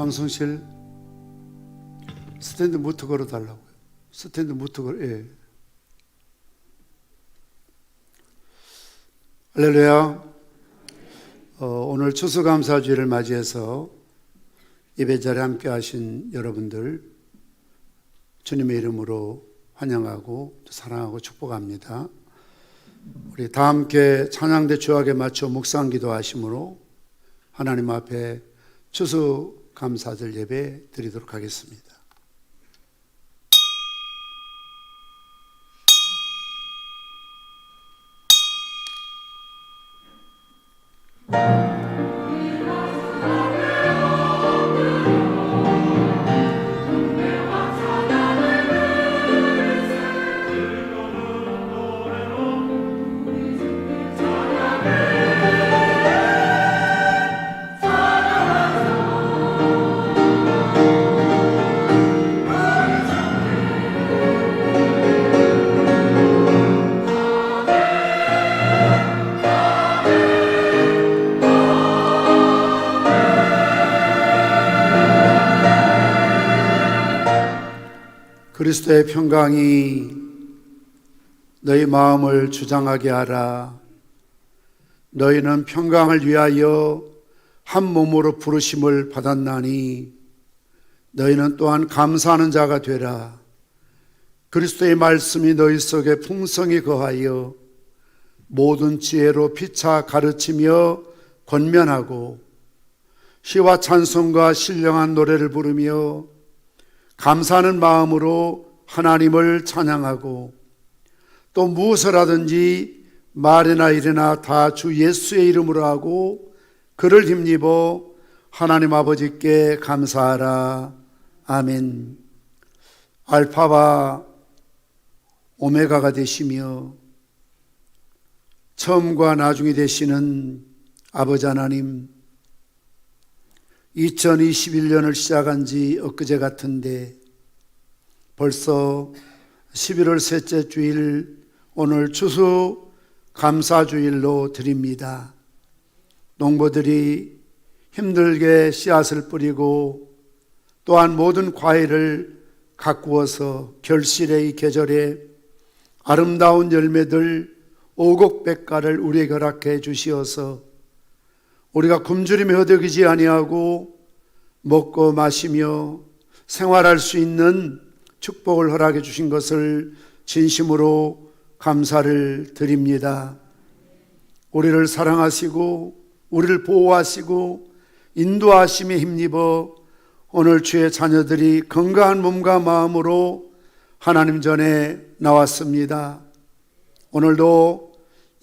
방송실 스탠드 무트 걸어 달라고요. 스탠드 무트 걸어. 예. 할렐루야. 오늘 추수감사주일을 맞이해서 예배 자리에 함께 하신 여러분들 주님의 이름으로 환영하고 사랑하고 축복합니다. 우리 다 함께 찬양대 주악에 맞춰 묵상 기도하심으로 하나님 앞에 추수감사절 예배 드리도록 하겠습니다. 그리스도의 평강이 너희 마음을 주장하게 하라. 너희는 평강을 위하여 한 몸으로 부르심을 받았나니 너희는 또한 감사하는 자가 되라. 그리스도의 말씀이 너희 속에 풍성히 거하여 모든 지혜로 피차 가르치며 권면하고 시와 찬송과 신령한 노래를 부르며 감사하는 마음으로 하나님을 찬양하고 또 무엇을 하든지 말이나 일이나 다 주 예수의 이름으로 하고 그를 힘입어 하나님 아버지께 감사하라. 아멘. 알파와 오메가가 되시며 처음과 나중이 되시는 아버지 하나님, 2021년을 시작한 지 엊그제 같은데 벌써 11월 셋째 주일, 오늘 추수 감사주일로 드립니다. 농부들이 힘들게 씨앗을 뿌리고 또한 모든 과일을 가꾸어서 결실의 이 계절에 아름다운 열매들 오곡백과를 우리에게 허락해 주시어서 우리가 굶주림에 허덕이지 아니하고 먹고 마시며 생활할 수 있는 축복을 허락해 주신 것을 진심으로 감사를 드립니다. 우리를 사랑하시고 우리를 보호하시고 인도하심에 힘입어 오늘 주의 자녀들이 건강한 몸과 마음으로 하나님 전에 나왔습니다. 오늘도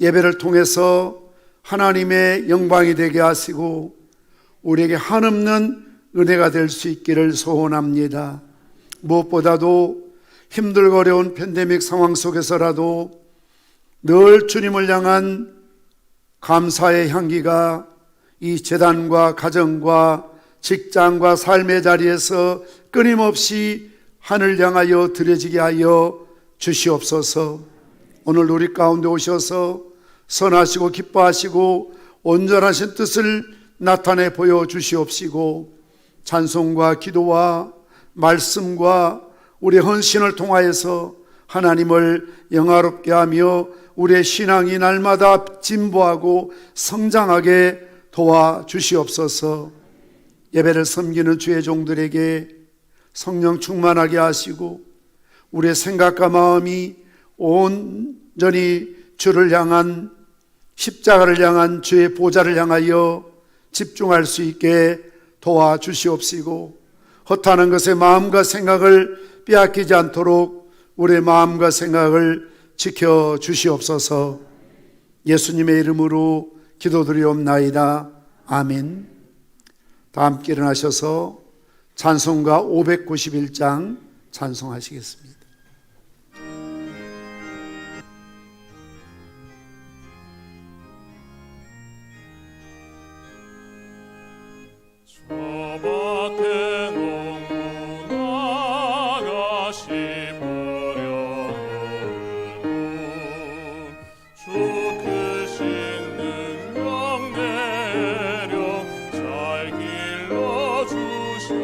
예배를 통해서 하나님의 영광이 되게 하시고 우리에게 한없는 은혜가 될 수 있기를 소원합니다. 무엇보다도 힘들고 어려운 팬데믹 상황 속에서라도 늘 주님을 향한 감사의 향기가 이 재단과 가정과 직장과 삶의 자리에서 끊임없이 하늘 향하여 드려지게 하여 주시옵소서. 오늘 우리 가운데 오셔서 선하시고 기뻐하시고 온전하신 뜻을 나타내 보여주시옵시고 찬송과 기도와 말씀과 우리의 헌신을 통하여서 하나님을 영화롭게 하며 우리의 신앙이 날마다 진보하고 성장하게 도와주시옵소서. 예배를 섬기는 주의 종들에게 성령 충만하게 하시고 우리의 생각과 마음이 온전히 주를 향한 십자가를 향한 주의 보좌를 향하여 집중할 수 있게 도와주시옵시고 허탄한 것에 마음과 생각을 빼앗기지 않도록 우리의 마음과 생각을 지켜주시옵소서. 예수님의 이름으로 기도드리옵나이다. 아멘. 다 함께 일어나셔서 찬송가 591장 찬송하시겠습니다. 주시옵소서.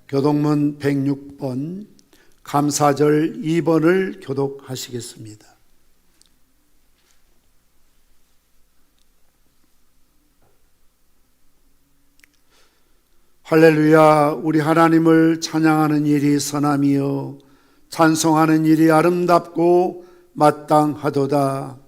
교독문 106번 감사절 2번을 교독하시겠습니다. 할렐루야. 우리 하나님을 찬양하는 일이 선함이요 찬송하는 일이 아름답고 마땅하도다.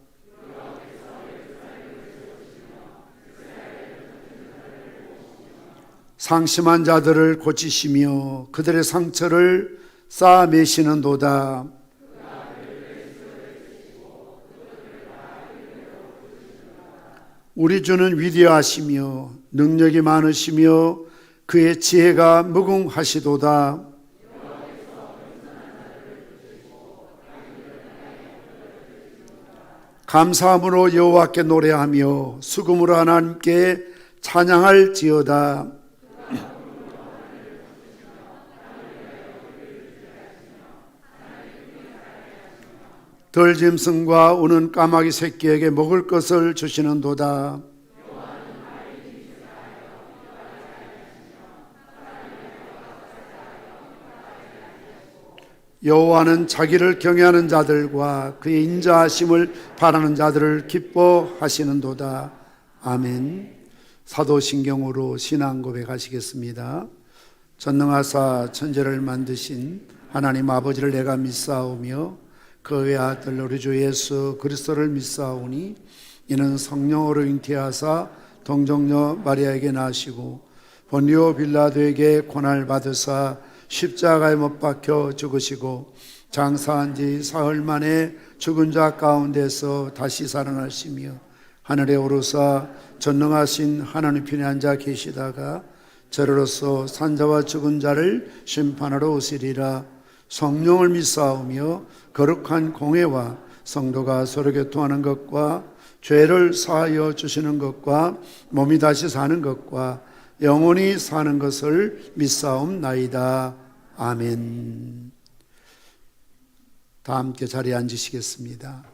상심한 자들을 고치시며 그들의 상처를 싸매시는도다. 우리 주는 위대하시며 능력이 많으시며 그의 지혜가 무궁하시도다. 감사함으로 여호와께 노래하며 수금으로 하나님께 찬양할지어다. 들짐승과 우는 까마귀 새끼에게 먹을 것을 주시는도다. 여호와는 자기를 경외하는 자들과 그의 인자하심을 바라는 자들을 기뻐하시는도다. 아멘. 사도신경으로 신앙 고백하시겠습니다. 전능하사 천지를 만드신 하나님 아버지를 내가 믿사오며 그 외아들 우리 주 예수 그리스도를 믿사오니 이는 성령으로 잉태하사 동정녀 마리아에게 나시고 본디오 빌라도에게 고난을 받으사 십자가에 못 박혀 죽으시고 장사한 지 사흘 만에 죽은 자 가운데서 다시 살아나시며 하늘에 오르사 전능하신 하나님 편에 앉아 계시다가 저로서 산자와 죽은 자를 심판하러 오시리라. 성령을 믿사오며 거룩한 공회와 성도가 서로 교통하는 것과 죄를 사하여 주시는 것과 몸이 다시 사는 것과 영원히 사는 것을 믿사옵나이다. 아멘. 다 함께 자리에 앉으시겠습니다.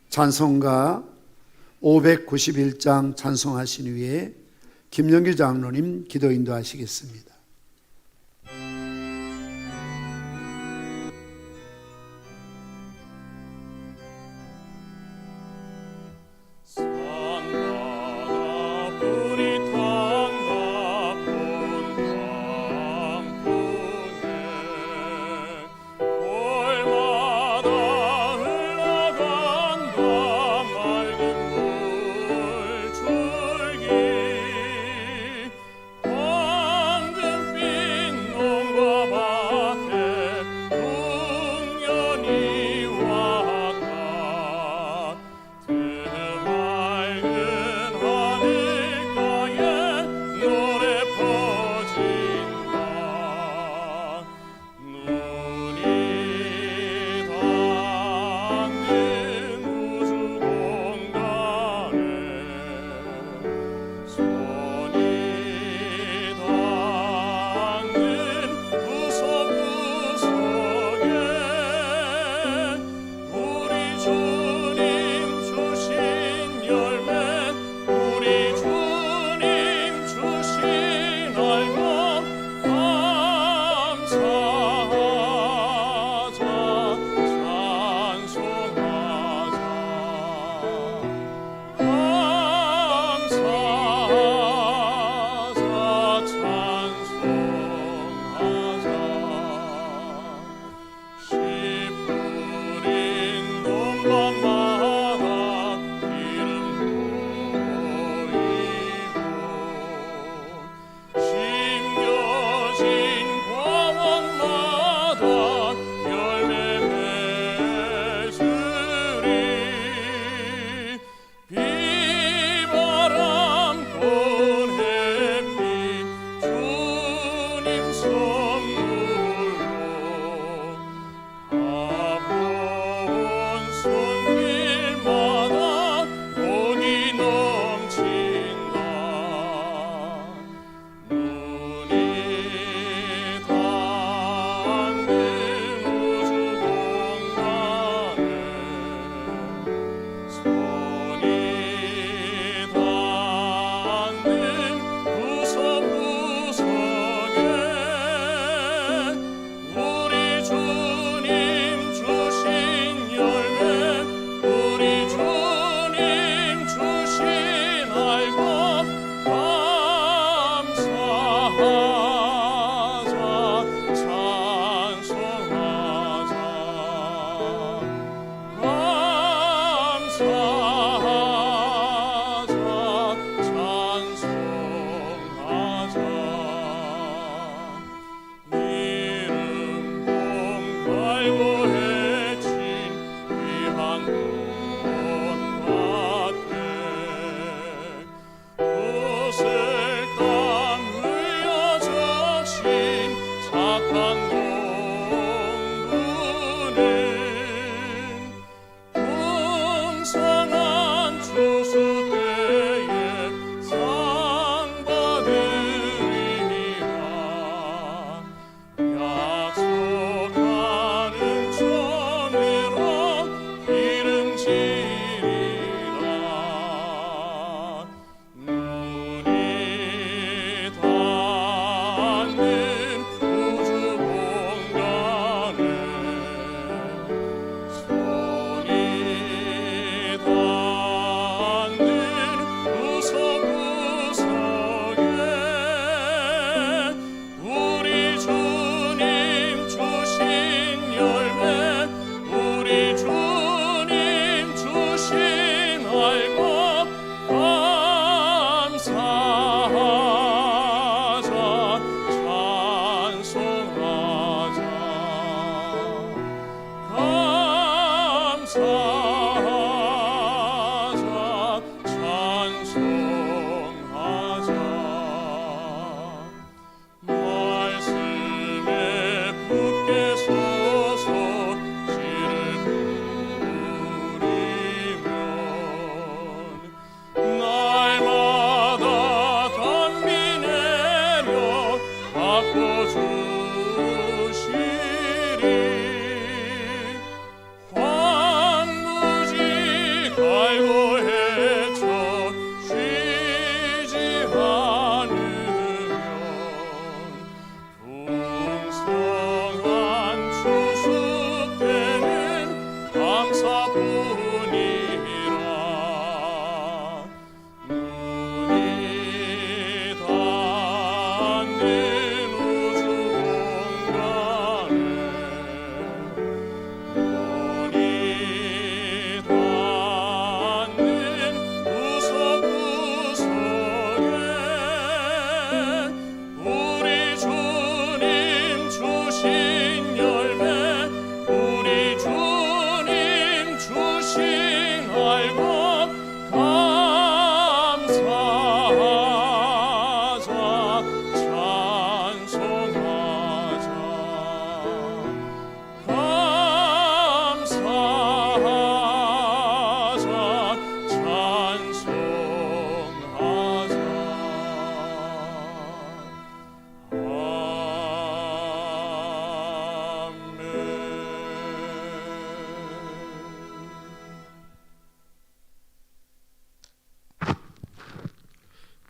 찬송가 591장 찬송하신 후에 김영규 장로님 기도 인도하시겠습니다. 황금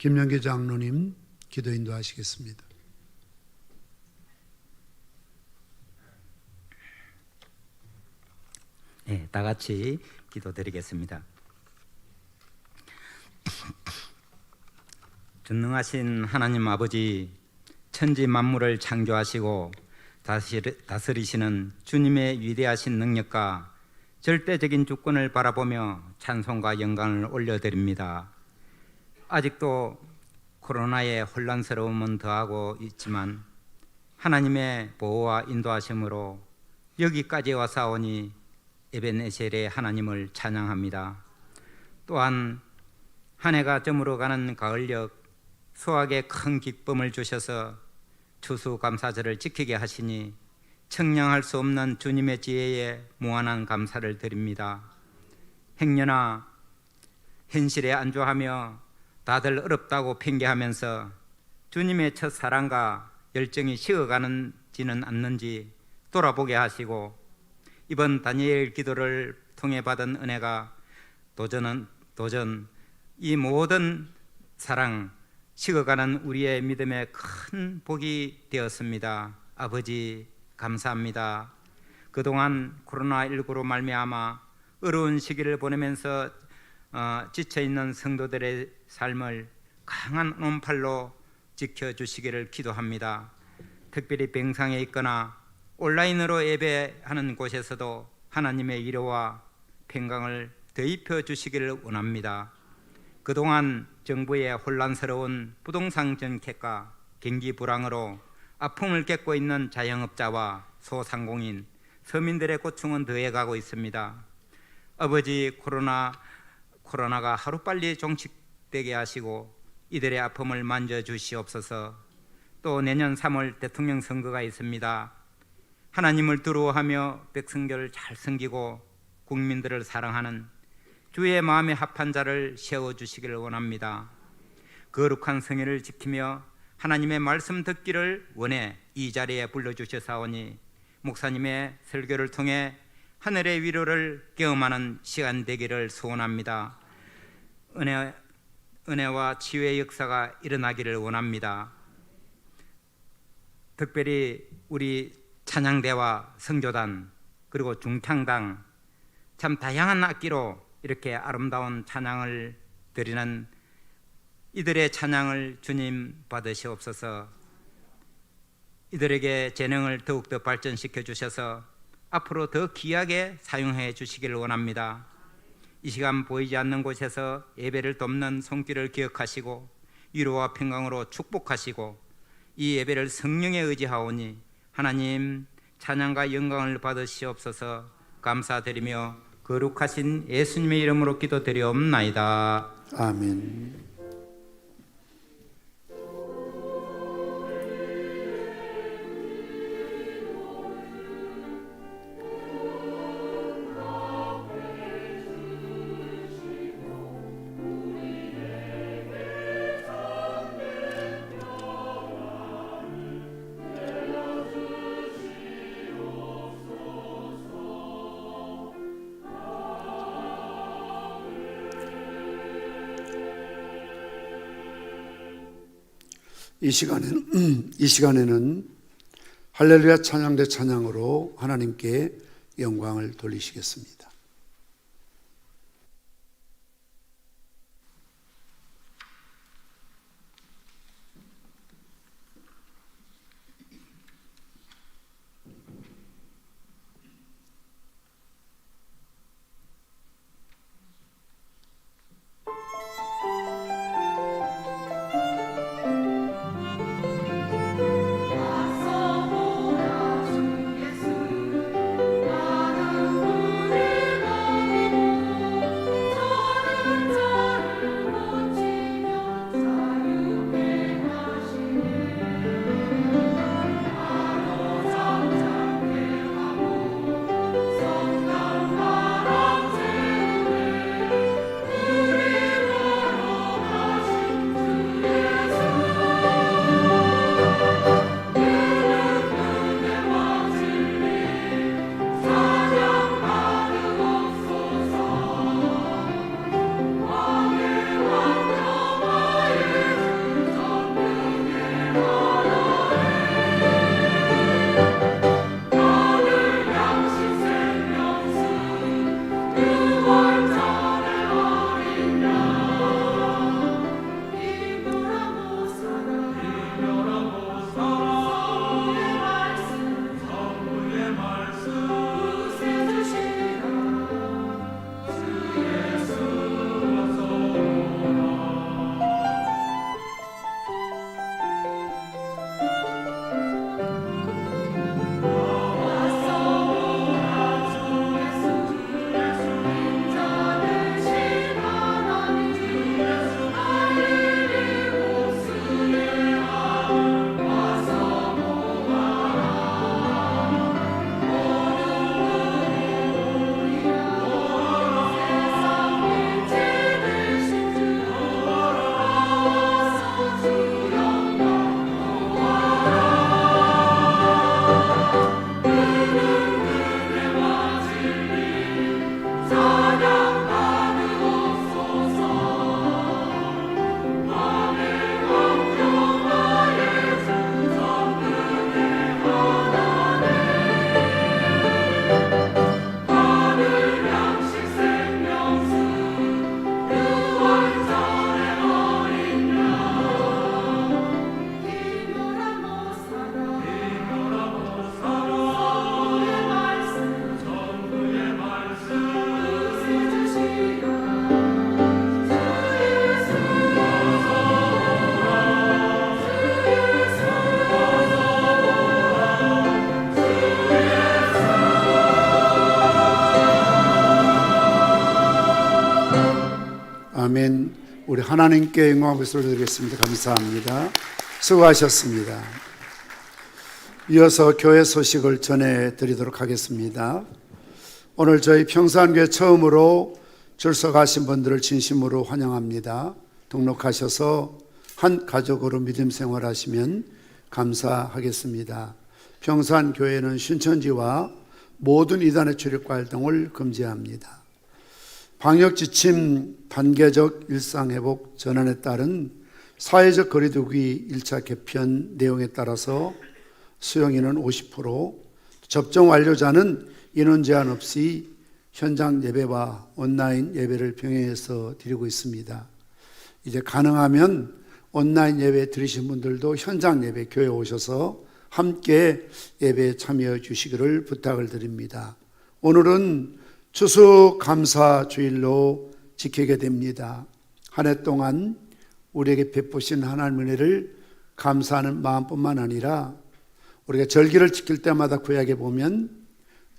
김영기 장로님 기도 인도하시겠습니다. 네, 다 같이 기도드리겠습니다. 전능하신 하나님 아버지, 천지 만물을 창조하시고 다스리시는 주님의 위대하신 능력과 절대적인 주권을 바라보며 찬송과 영광을 올려드립니다. 아직도 코로나의 혼란스러움은 더하고 있지만 하나님의 보호와 인도하심으로 여기까지 와사오니 에벤에셀의 하나님을 찬양합니다. 또한 한 해가 저물어가는 가을녘 수확에 큰 기쁨을 주셔서 추수감사절을 지키게 하시니 청량할 수 없는 주님의 지혜에 무한한 감사를 드립니다. 행여나 현실에 안주하며 다들 어렵다고 핑계하면서 주님의 첫사랑과 열정이 식어가는지는 않는지 돌아보게 하시고 이번 다니엘 기도를 통해 받은 은혜가 도전 이 모든 사랑 식어가는 우리의 믿음의 큰 복이 되었습니다. 아버지 감사합니다. 그동안 코로나19로 말미암아 어려운 시기를 보내면서 지쳐있는 성도들의 삶을 강한 오른팔로 지켜주시기를 기도합니다. 특별히 병상에 있거나 온라인으로 예배하는 곳에서도 하나님의 위로와 평강을 더입혀 주시기를 원합니다. 그동안 정부의 혼란스러운 부동산 정책과 경기 불황으로 아픔을 겪고 있는 자영업자와 소상공인, 서민들의 고충은 더해가고 있습니다. 아버지, 코로나가 하루빨리 종식되게 하시고 이들의 아픔을 만져주시옵소서. 또 내년 3월 대통령 선거가 있습니다. 하나님을 두려워하며 백성들을 잘 섬기고 국민들을 사랑하는 주의 마음에 합한 자를 세워주시기를 원합니다. 거룩한 성회를 지키며 하나님의 말씀 듣기를 원해 이 자리에 불러주셔사오니 목사님의 설교를 통해 하늘의 위로를 경험하는 시간 되기를 소원합니다. 은혜와 치유의 역사가 일어나기를 원합니다. 특별히 우리 찬양대와 성조단 그리고 중창당 참 다양한 악기로 이렇게 아름다운 찬양을 드리는 이들의 찬양을 주님 받으시옵소서. 이들에게 재능을 더욱더 발전시켜 주셔서 앞으로 더 귀하게 사용해 주시기를 원합니다. 이 시간 보이지 않는 곳에서 예배를 돕는 손길을 기억하시고 위로와 평강으로 축복하시고 이 예배를 성령에 의지하오니 하나님 찬양과 영광을 받으시옵소서. 감사드리며 거룩하신 예수님의 이름으로 기도드리옵나이다. 아멘. 이 시간에는 할렐루야 찬양대 찬양으로 하나님께 영광을 돌리시겠습니다. 아멘. 우리 하나님께 영광 박수를 드리겠습니다. 감사합니다. 수고하셨습니다. 이어서 교회 소식을 전해드리도록 하겠습니다. 오늘 저희 평산교회 처음으로 출석하신 분들을 진심으로 환영합니다. 등록하셔서 한 가족으로 믿음 생활하시면 감사하겠습니다. 평산교회는 신천지와 모든 이단의 출입과 활동을 금지합니다. 방역지침 단계적 일상회복 전환에 따른 사회적 거리두기 1차 개편 내용에 따라서 수용인은 50%, 접종 완료자는 인원 제한 없이 현장 예배와 온라인 예배를 병행해서 드리고 있습니다. 이제 가능하면 온라인 예배 드리신 분들도 현장 예배 교회에 오셔서 함께 예배에 참여해 주시기를 부탁을 드립니다. 오늘은 추수감사 주일로 지키게 됩니다. 한 해 동안 우리에게 베푸신 하나님의 은혜를 감사하는 마음뿐만 아니라 우리가 절기를 지킬 때마다 구약에 보면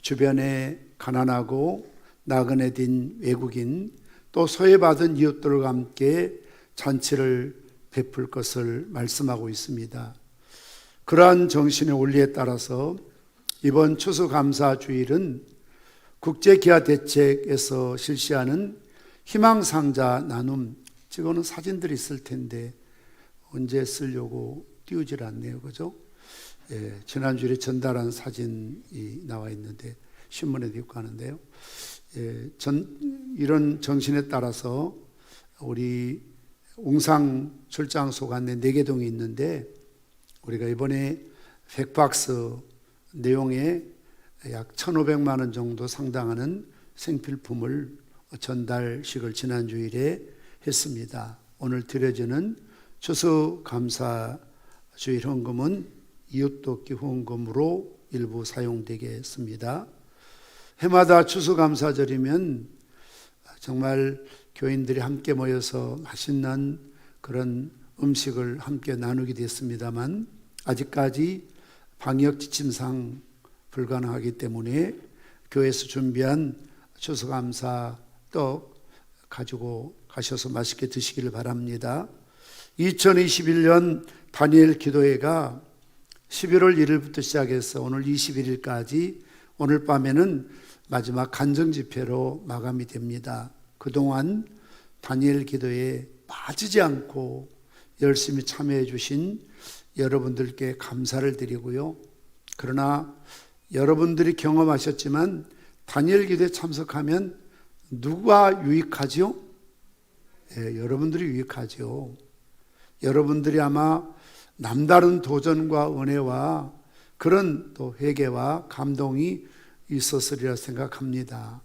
주변에 가난하고 나그네 된 외국인 또 소외받은 이웃들과 함께 잔치를 베풀 것을 말씀하고 있습니다. 그러한 정신의 원리에 따라서 이번 추수감사주일은 국제기아대책에서 실시하는 희망상자 나눔, 찍어놓은 사진들이 있을 텐데 언제 쓰려고 띄우질 않네요. 그죠? 예, 지난주에 전달한 사진이 나와 있는데 신문에도 있고 하는데요. 예, 이런 정신에 따라서 우리 웅상 출장소가 안에 4개동이 있는데 우리가 이번에 100박스 내용에 약 1,500만 원 정도 상당하는 생필품을 전달식을 지난 주일에 했습니다. 오늘 드려지는 추수감사주일 헌금은 이웃돕기 후원금으로 일부 사용되겠습니다. 해마다 추수감사절이면 정말 교인들이 함께 모여서 맛있는 그런 음식을 함께 나누게 됐습니다만 아직까지 방역 지침상 불가능하기 때문에 교회에서 준비한 추수감사 떡 가지고 가셔서 맛있게 드시기를 바랍니다. 2021년 다니엘 기도회가 11월 1일부터 시작해서 오늘 21일까지 오늘 밤에는 마지막 간증 집회로 마감이 됩니다. 그동안 다니엘 기도회에 빠지지 않고 열심히 참여해 주신 여러분들께 감사를 드리고요. 그러나 여러분들이 경험하셨지만 다니엘 기도에 참석하면 누가 유익하죠? 예, 여러분들이 유익하죠. 여러분들이 아마 남다른 도전과 은혜와 그런 또 회개와 감동이 있었으리라 생각합니다.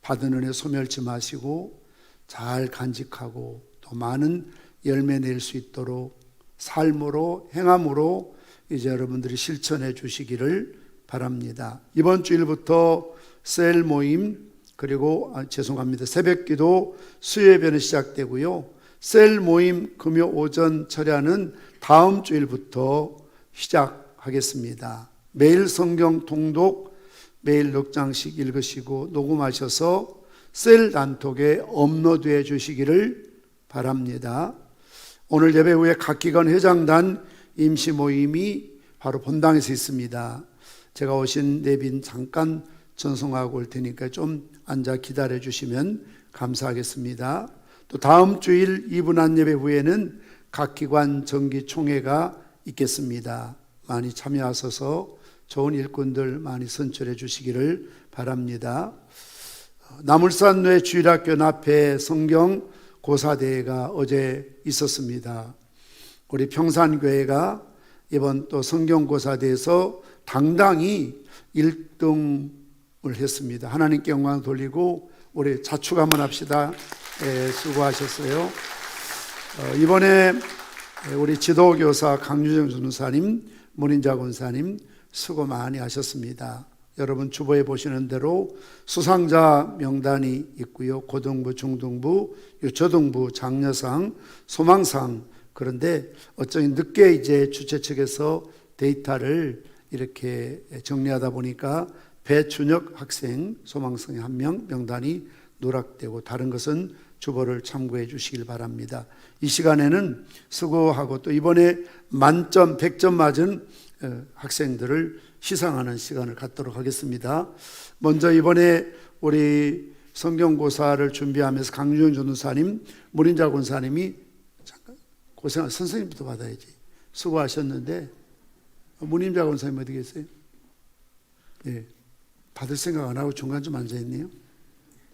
받은 은혜 소멸치 마시고 잘 간직하고 또 많은 열매 낼 수 있도록 삶으로 행함으로 이제 여러분들이 실천해 주시기를 바랍니다. 이번 주일부터 셀 모임 그리고 새벽기도 수요예배는 시작되고요. 셀 모임 금요 오전 철야는 다음 주일부터 시작하겠습니다. 매일 성경 통독 매일 넉 장씩 읽으시고 녹음하셔서 셀 단톡에 업로드해 주시기를 바랍니다. 오늘 예배 후에 각 기관 회장단 임시 모임이 바로 본당에서 있습니다. 제가 오신 내빈 잠깐 전송하고 올 테니까 좀 앉아 기다려 주시면 감사하겠습니다. 또 다음 주일 2분 예배 후에는 각 기관 정기 총회가 있겠습니다. 많이 참여하셔서 좋은 일꾼들 많이 선출해 주시기를 바랍니다. 나물산로의 주일학교 앞에 성경 고사대회가 어제 있었습니다. 우리 평산교회가 이번 또 성경고사대회에서 당당히 1등을 했습니다. 하나님께 영광 돌리고 우리 자축 한번 합시다. 수고하셨어요. 이번에 우리 지도교사 강유정 전도사님, 문인자 권사님 수고 많이 하셨습니다. 여러분 주보에 보시는 대로 수상자 명단이 있고요. 고등부, 중등부, 초등부, 장려상, 소망상. 그런데 어쩌니 늦게 이제 주최 측에서 데이터를 이렇게 정리하다 보니까 배춘혁 학생 소망상의 1명 명단이 누락되고 다른 것은 주보를 참고해 주시길 바랍니다. 이 시간에는 수고하고 또 이번에 만점 100점 맞은 학생들을 시상하는 시간을 갖도록 하겠습니다. 먼저 이번에 우리 성경고사를 준비하면서 강유정 전도사님, 문인자 권사님이 잠깐 고생한 선생님부터 받아야지. 수고하셨는데 문인자 권사님 어디 계세요? 예, 받을 생각 안 하고 중간 좀 앉아 있네요.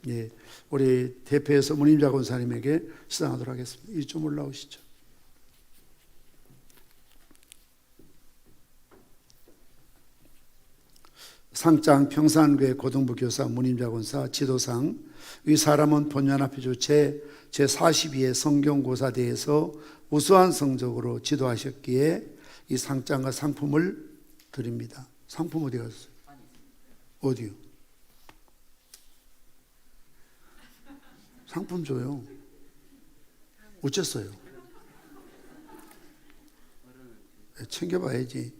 예, 우리 대표에서 문인자 권사님에게 시상하도록 하겠습니다. 이 좀 올라오시죠. 상장 평산교회 고등부 교사 문임자 권사 지도상 이 사람은 본연 앞에 주최 제42회 성경고사대회에서 우수한 성적으로 지도하셨기에 이 상장과 상품을 드립니다. 상품 어디 갔어요? 어디요? 상품 줘요. 어쨌어요? 챙겨봐야지.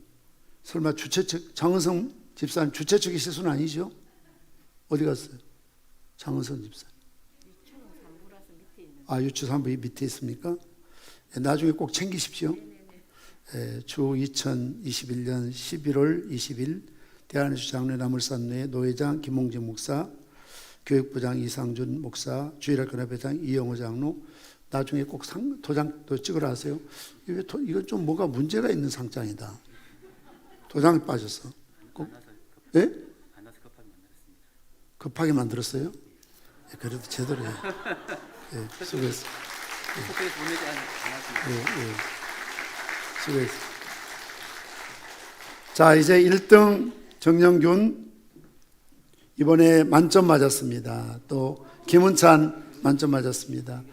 설마 주최 측 장은성 집사님 주최 측의 실수는 아니죠? 어디 갔어요? 장은선 집사. 아, 유추 3부 밑에 있습니까? 예, 나중에 꼭 챙기십시오. 예, 주 2021년 11월 20일 대한예수 장로회 나물산로회 노회장 김홍진 목사, 교육부장 이상준 목사, 주일학교회장 이영호 장로, 나중에 꼭 도장도 찍으라 하세요. 이건 좀 뭐가 문제가 있는 상장이다. 도장이 빠졌어. 꼭, 예? 급하게 만들었어요? 예, 그래도 제대로 해. 예, 수고했어. 예, 수고했어. 자, 이제 1등 정영균 이번에 만점 맞았습니다. 또 김은찬 만점 맞았습니다.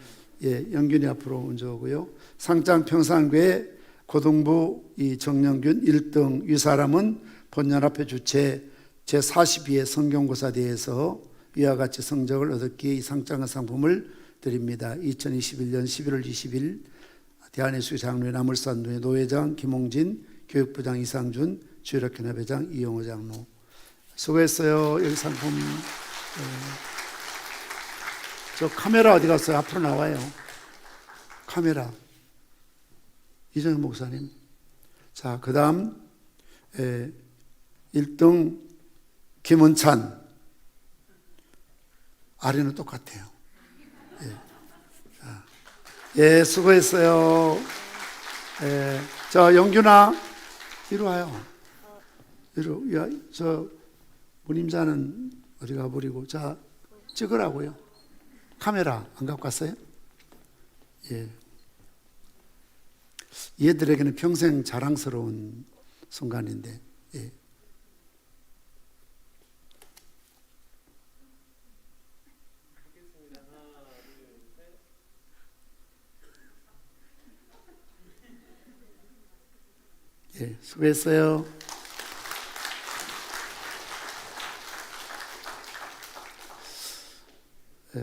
예, 영균이 앞으로 먼저 오고요. 상장 평산교회 고등부 이 정영균 1등 위사람은 본연합회 주최 제42회 성경고사대회에서 이와 같이 성적을 얻었기에 이 상장의 상품을 드립니다. 2021년 11월 20일 대한예수 장로회 나물산로회 노회장 김홍진, 교육부장 이상준, 주일학교회장 이영호 장로. 수고했어요. 여기 상품. 저 카메라 어디 갔어요? 앞으로 나와요. 카메라. 이정현 목사님. 자, 그 다음 1등 김은찬. 아래는 똑같아요. 예, 수고했어요. 예, 자, 영균아, 이리 와요. 야, 저 문임자는 어디 가버리고, 자, 찍으라고요. 카메라 안 갖고 왔어요? 예. 얘들에게는 평생 자랑스러운 순간인데, 예. 예, 수고했어요.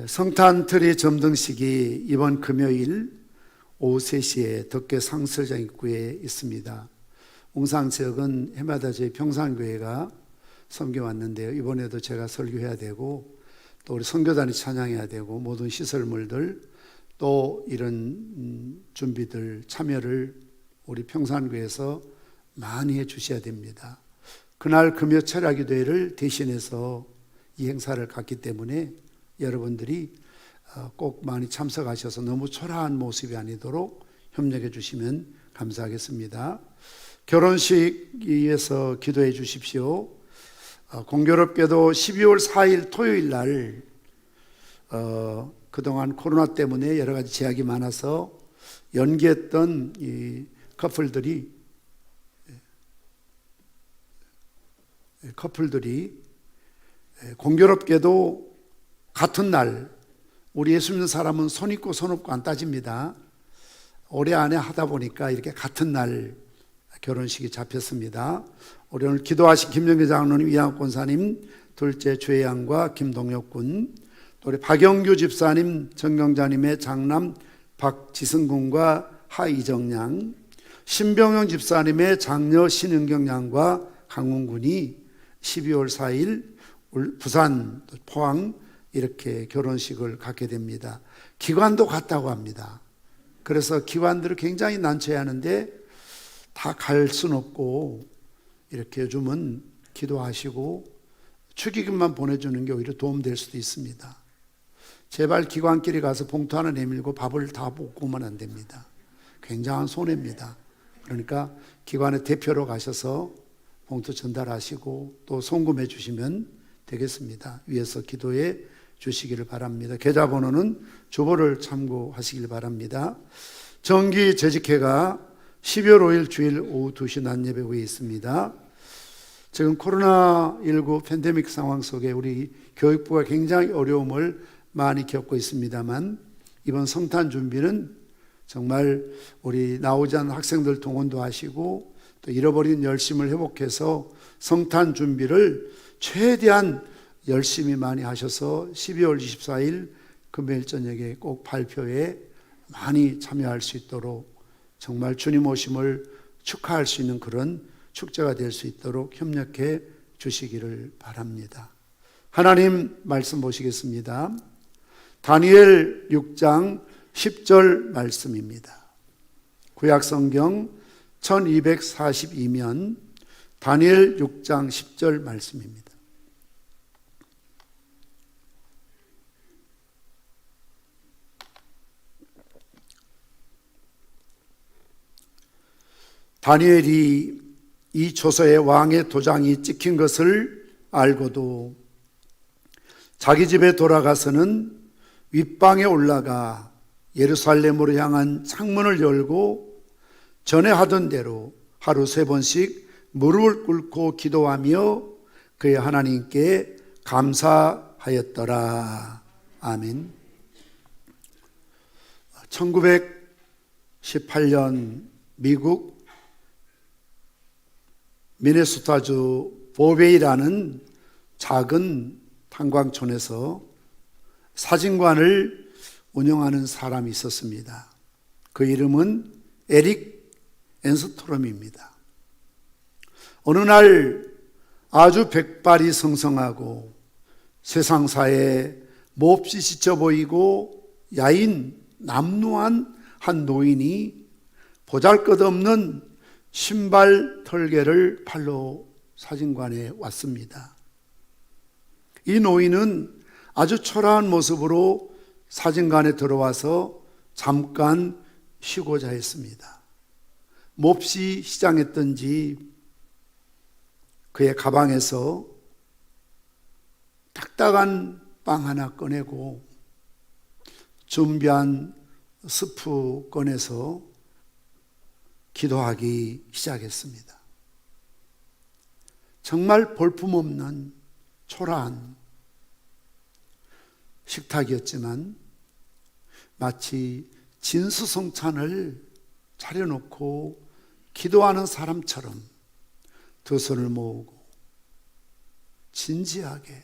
성탄 트리 점등식이 이번 금요일 오후 3시에 덕계 상설장 입구에 있습니다. 웅상 지역은 해마다 저희 평산교회가 섬겨왔는데요. 이번에도 제가 설교해야 되고 또 우리 선교단이 찬양해야 되고 모든 시설물들 또 이런 준비들 참여를 우리 평산교회에서 많이 해 주셔야 됩니다. 그날 금요 철야기도회를 대신해서 이 행사를 갖기 때문에 여러분들이 꼭 많이 참석하셔서 너무 초라한 모습이 아니도록 협력해 주시면 감사하겠습니다. 결혼식 위해서 기도해 주십시오. 공교롭게도 12월 4일 토요일 날 그동안 코로나 때문에 여러 가지 제약이 많아서 연기했던 이 커플들이 공교롭게도 같은 날 우리 예수 믿는 사람은 손 있고 손 없고 안 따집니다. 올해 안에 하다 보니까 이렇게 같은 날 결혼식이 잡혔습니다. 우리 오늘 기도하신 김정기 장로님, 이양학 권사님, 둘째 주혜양과 김동혁 군, 또 우리 박영규 집사님, 정경자님의 장남 박지승 군과 하이정 양, 신병영 집사님의 장녀 신은경 양과 강훈 군이 12월 4일 부산, 포항 이렇게 결혼식을 갖게 됩니다. 기관도 갔다고 합니다. 그래서 기관들을 굉장히 난처해 하는데 다 갈 수는 없고 이렇게 요즘은 기도하시고 축의금만 보내주는 게 오히려 도움될 수도 있습니다. 제발 기관끼리 가서 봉투 하나 내밀고 밥을 다 먹고 오면 안 됩니다. 굉장한 손해입니다. 그러니까 기관의 대표로 가셔서 봉투 전달하시고 또 송금해 주시면 되겠습니다. 위에서 기도해 주시기를 바랍니다. 계좌번호는 주보를 참고하시길 바랍니다. 정기 재직회가 12월 5일 주일 오후 2시 낮예배 후에 있습니다. 지금 코로나19 팬데믹 상황 속에 우리 교육부가 굉장히 어려움을 많이 겪고 있습니다만 이번 성탄 준비는 정말 우리 나오지 않은 학생들 동원도 하시고 또 잃어버린 열심을 회복해서 성탄 준비를 최대한 열심히 많이 하셔서 12월 24일 금요일 저녁에 꼭 발표에 많이 참여할 수 있도록 정말 주님 오심을 축하할 수 있는 그런 축제가 될 수 있도록 협력해 주시기를 바랍니다. 하나님 말씀 보시겠습니다. 다니엘 6장 10절 말씀입니다. 구약성경 1242면 다니엘 6장 10절 말씀입니다. 다니엘이 이 조서에 왕의 도장이 찍힌 것을 알고도 자기 집에 돌아가서는 윗방에 올라가 예루살렘으로 향한 창문을 열고 전에 하던 대로 하루 3번씩 무릎을 꿇고 기도하며 그의 하나님께 감사하였더라. 아멘. 1918년 미국 미네소타주 보베이라는 작은 탄광촌에서 사진관을 운영하는 사람이 있었습니다. 그 이름은 에릭 엔스트롬입니다. 어느 날 아주 백발이 성성하고 세상사에 몹시 지쳐 보이고 야인 남루한 한 노인이 보잘것없는 신발 털개를 팔러 사진관에 왔습니다. 이 노인은 아주 초라한 모습으로 사진관에 들어와서 잠깐 쉬고자 했습니다. 몹시 시장했던지 그의 가방에서 딱딱한 빵 하나 꺼내고 준비한 스프 꺼내서 기도하기 시작했습니다. 정말 볼품없는 초라한 식탁이었지만 마치 진수성찬을 차려놓고 기도하는 사람처럼 두 손을 모으고 진지하게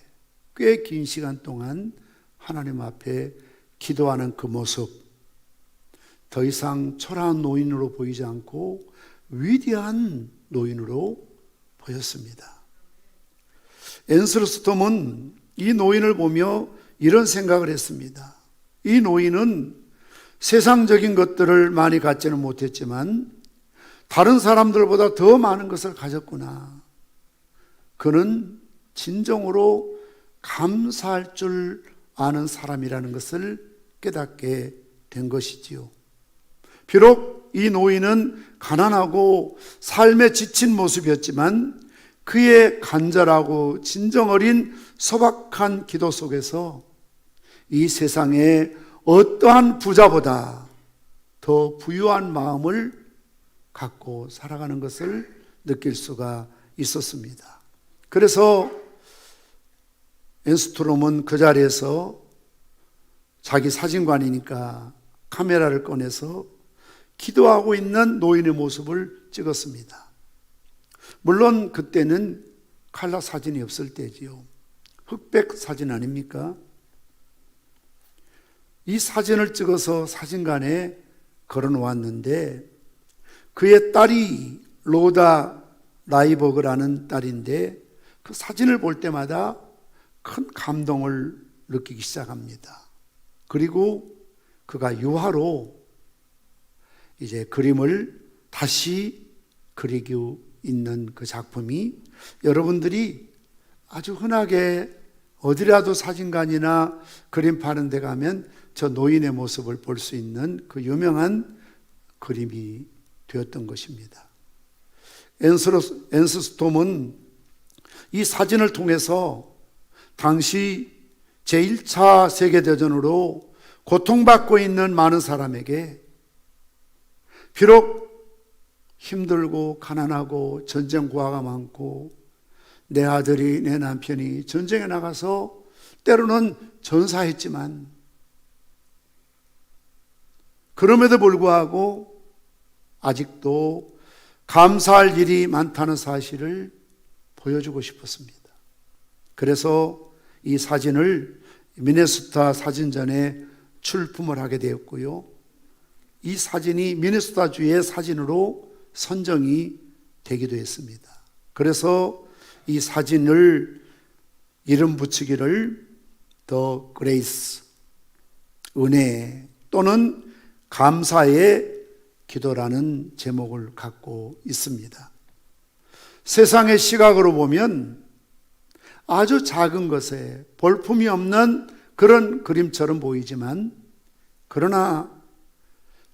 꽤 긴 시간 동안 하나님 앞에 기도하는 그 모습, 더 이상 초라한 노인으로 보이지 않고 위대한 노인으로 보였습니다. 엔스로스톰은 이 노인을 보며 이런 생각을 했습니다. 이 노인은 세상적인 것들을 많이 갖지는 못했지만 다른 사람들보다 더 많은 것을 가졌구나. 그는 진정으로 감사할 줄 아는 사람이라는 것을 깨닫게 된 것이지요. 비록 이 노인은 가난하고 삶에 지친 모습이었지만 그의 간절하고 진정 어린 소박한 기도 속에서 이 세상에 어떠한 부자보다 더 부유한 마음을 갖고 살아가는 것을 느낄 수가 있었습니다. 그래서 엔스트롬은 그 자리에서 자기 사진관이니까 카메라를 꺼내서 기도하고 있는 노인의 모습을 찍었습니다. 물론 그때는 칼라 사진이 없을 때지요. 흑백 사진 아닙니까? 이 사진을 찍어서 사진관에 걸어 놓았는데 그의 딸이 로다 라이버그라는 딸인데 그 사진을 볼 때마다 큰 감동을 느끼기 시작합니다. 그리고 그가 유화로 이제 그림을 다시 그리고 있는 그 작품이 여러분들이 아주 흔하게 어디라도 사진관이나 그림 파는 데 가면 저 노인의 모습을 볼 수 있는 그 유명한 그림이 되었던 것입니다. 엔스스톰은 이 사진을 통해서 당시 제1차 세계대전으로 고통받고 있는 많은 사람에게 비록 힘들고 가난하고 전쟁 고아가 많고 내 아들이 내 남편이 전쟁에 나가서 때로는 전사했지만 그럼에도 불구하고 아직도 감사할 일이 많다는 사실을 보여주고 싶었습니다. 그래서 이 사진을 미네소타 사진전에 출품을 하게 되었고요. 이 사진이 미네소타주의 사진으로 선정이 되기도 했습니다. 그래서 이 사진을 이름 붙이기를 더 그레이스, 은혜 또는 감사의 기도라는 제목을 갖고 있습니다. 세상의 시각으로 보면 아주 작은 것에 볼품이 없는 그런 그림처럼 보이지만, 그러나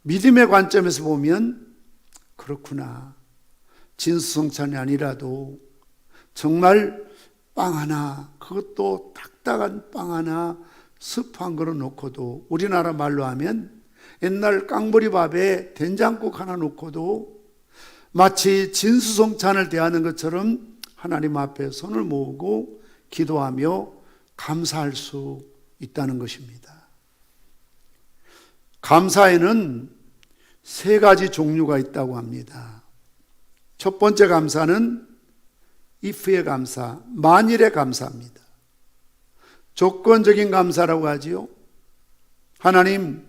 믿음의 관점에서 보면 그렇구나, 진수성찬이 아니라도 정말 빵 하나, 그것도 딱딱한 빵 하나 스프 한 그릇 놓고도, 우리나라 말로 하면 옛날 깡보리밥에 된장국 하나 놓고도 마치 진수성찬을 대하는 것처럼 하나님 앞에 손을 모으고 기도하며 감사할 수 있다는 것입니다. 감사에는 세 가지 종류가 있다고 합니다. 첫 번째 감사는 if의 감사, 만일의 감사입니다. 조건적인 감사라고 하지요. 하나님,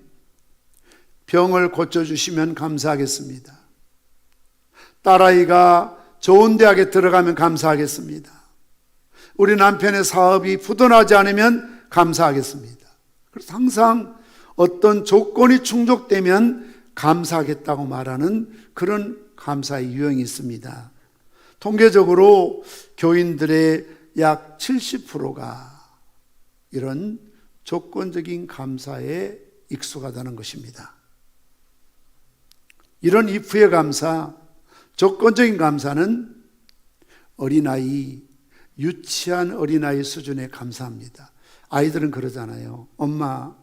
병을 고쳐주시면 감사하겠습니다. 딸아이가 좋은 대학에 들어가면 감사하겠습니다. 우리 남편의 사업이 부도나지 않으면 감사하겠습니다. 그래서 항상 어떤 조건이 충족되면 감사하겠다고 말하는 그런 감사의 유형이 있습니다. 통계적으로 교인들의 약 70%가 이런 조건적인 감사에 익숙하다는 것입니다. 이런 if의 감사, 조건적인 감사는 어린아이, 유치한 어린아이 수준에 감사합니다. 아이들은 그러잖아요. 엄마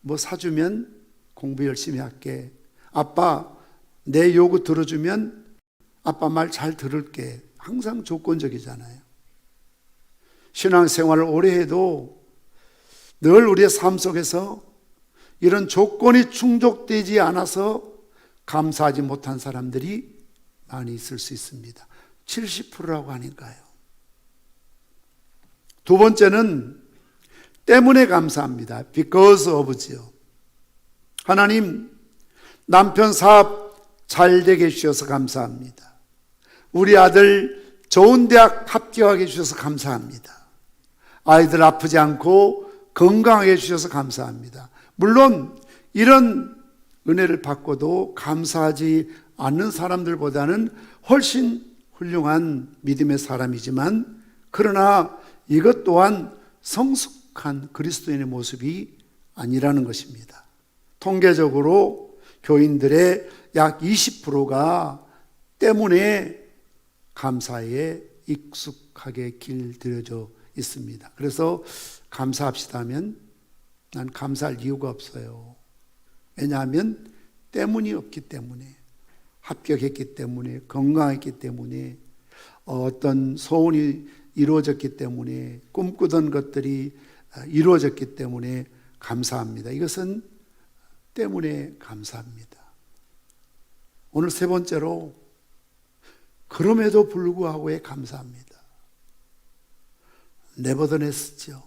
뭐 사주면 공부 열심히 할게. 아빠 내 요구 들어주면 아빠 말 잘 들을게. 항상 조건적이잖아요. 신앙생활을 오래 해도 늘 우리의 삶 속에서 이런 조건이 충족되지 않아서 감사하지 못한 사람들이 많이 있을 수 있습니다. 70%라고 하니까요. 두 번째는 때문에 감사합니다. because of지요. 하나님, 남편 사업 잘 되게 해주셔서 감사합니다. 우리 아들 좋은 대학 합격하게 해주셔서 감사합니다. 아이들 아프지 않고 건강하게 해주셔서 감사합니다. 물론 이런 은혜를 받고도 감사하지 않는 사람들보다는 훨씬 훌륭한 믿음의 사람이지만, 그러나 이것 또한 성숙한 그리스도인의 모습이 아니라는 것입니다. 통계적으로 교인들의 약 20%가 때문에 감사에 익숙하게 길들여져 있습니다. 그래서 감사합시다 하면 난 감사할 이유가 없어요. 왜냐하면 때문이 없기 때문에, 합격했기 때문에, 건강했기 때문에, 어떤 소원이 이루어졌기 때문에, 꿈꾸던 것들이 이루어졌기 때문에 감사합니다. 이것은 때문에 감사합니다. 오늘 세 번째로 그럼에도 불구하고에 감사합니다. 네버더네스죠.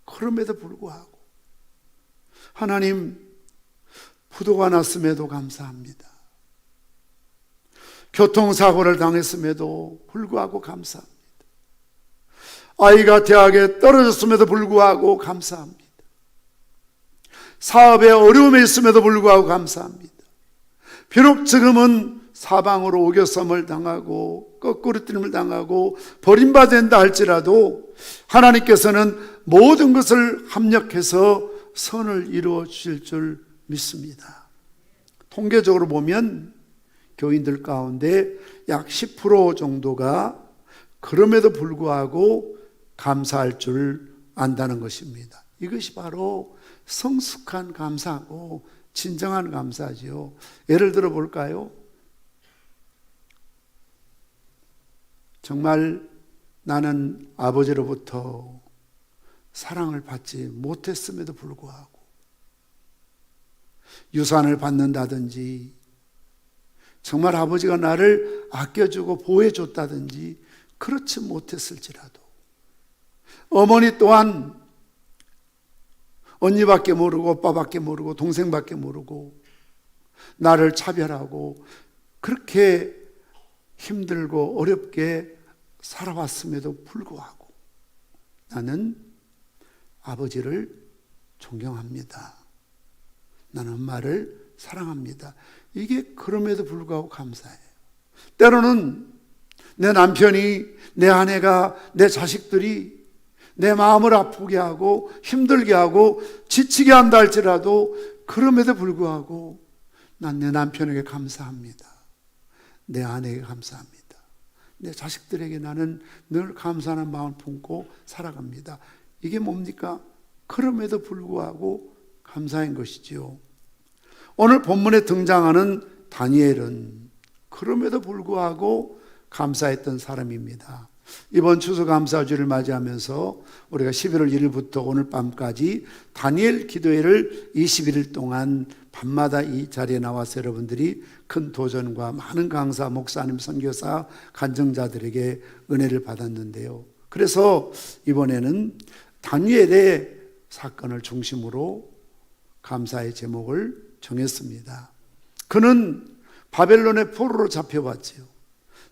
그럼에도 불구하고 하나님, 부도가 났음에도 감사합니다. 교통사고를 당했음에도 불구하고 감사합니다. 아이가 대학에 떨어졌음에도 불구하고 감사합니다. 사업에 어려움이 있음에도 불구하고 감사합니다. 비록 지금은 사방으로 오겨섬을 당하고 거꾸로뜨림을 당하고 버림받는다 할지라도 하나님께서는 모든 것을 합력해서 선을 이루어 주실 줄 믿습니다. 통계적으로 보면 교인들 가운데 약 10% 정도가 그럼에도 불구하고 감사할 줄 안다는 것입니다. 이것이 바로 성숙한 감사고 진정한 감사지요. 예를 들어 볼까요? 정말 나는 아버지로부터 사랑을 받지 못했음에도 불구하고 유산을 받는다든지, 정말 아버지가 나를 아껴주고 보호해줬다든지 그렇지 못했을지라도, 어머니 또한 언니밖에 모르고 오빠밖에 모르고 동생밖에 모르고 나를 차별하고 그렇게 힘들고 어렵게 살아왔음에도 불구하고 나는 아버지를 존경합니다. 나는 엄마를 사랑합니다. 이게 그럼에도 불구하고 감사해요. 때로는 내 남편이, 내 아내가, 내 자식들이 내 마음을 아프게 하고 힘들게 하고 지치게 한다 할지라도 그럼에도 불구하고 난 내 남편에게 감사합니다. 내 아내에게 감사합니다. 내 자식들에게 나는 늘 감사하는 마음을 품고 살아갑니다. 이게 뭡니까? 그럼에도 불구하고 감사한 것이지요. 오늘 본문에 등장하는 다니엘은 그럼에도 불구하고 감사했던 사람입니다. 이번 추수감사주를 맞이하면서 우리가 11월 1일부터 오늘 밤까지 다니엘 기도회를 21일 동안 밤마다 이 자리에 나와서 여러분들이 큰 도전과 많은 강사, 목사님, 선교사, 간증자들에게 은혜를 받았는데요. 그래서 이번에는 다니엘의 사건을 중심으로 감사의 제목을 정했습니다. 그는 바벨론의 포로로 잡혀왔지요.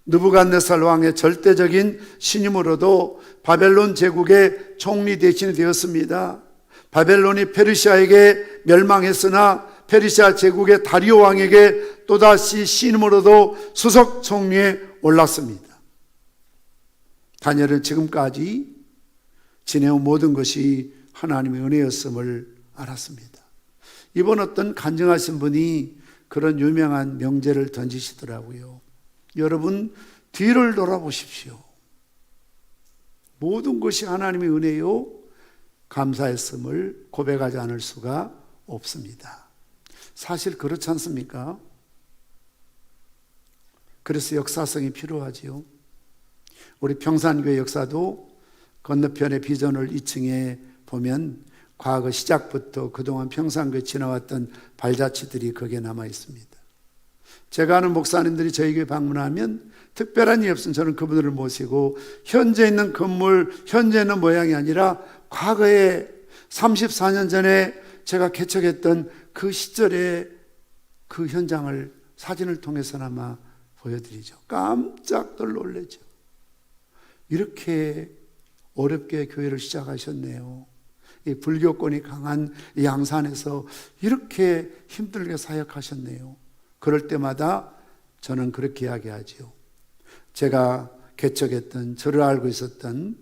느부갓네살 왕의 절대적인 신임으로도 바벨론 제국의 총리 대신이 되었습니다. 바벨론이 페르시아에게 멸망했으나 페르시아 제국의 다리오 왕에게 또다시 신임으로도 수석 총리에 올랐습니다. 다니엘은 지금까지 지내온 모든 것이 하나님의 은혜였음을 알았습니다. 이번 어떤 간증하신 분이 그런 유명한 명제를 던지시더라고요. 여러분, 뒤를 돌아보십시오. 모든 것이 하나님의 은혜요, 감사했음을 고백하지 않을 수가 없습니다. 사실 그렇지 않습니까? 그래서 역사성이 필요하지요. 우리 평산교회 역사도 건너편의 비전을 2층에 보면 과거 시작부터 그동안 평산교회 지나왔던 발자취들이 거기에 남아 있습니다. 제가 아는 목사님들이 저희 교회 방문하면 특별한 일이 없으면 저는 그분들을 모시고 현재 있는 건물, 현재 있는 모양이 아니라 과거에 34년 전에 제가 개척했던 그 시절의 그 현장을 사진을 통해서나마 보여드리죠. 깜짝들 놀라죠. 이렇게 어렵게 교회를 시작하셨네요. 이 불교권이 강한 양산에서 이렇게 힘들게 사역하셨네요. 그럴 때마다 저는 그렇게 이야기하지요. 제가 개척했던, 저를 알고 있었던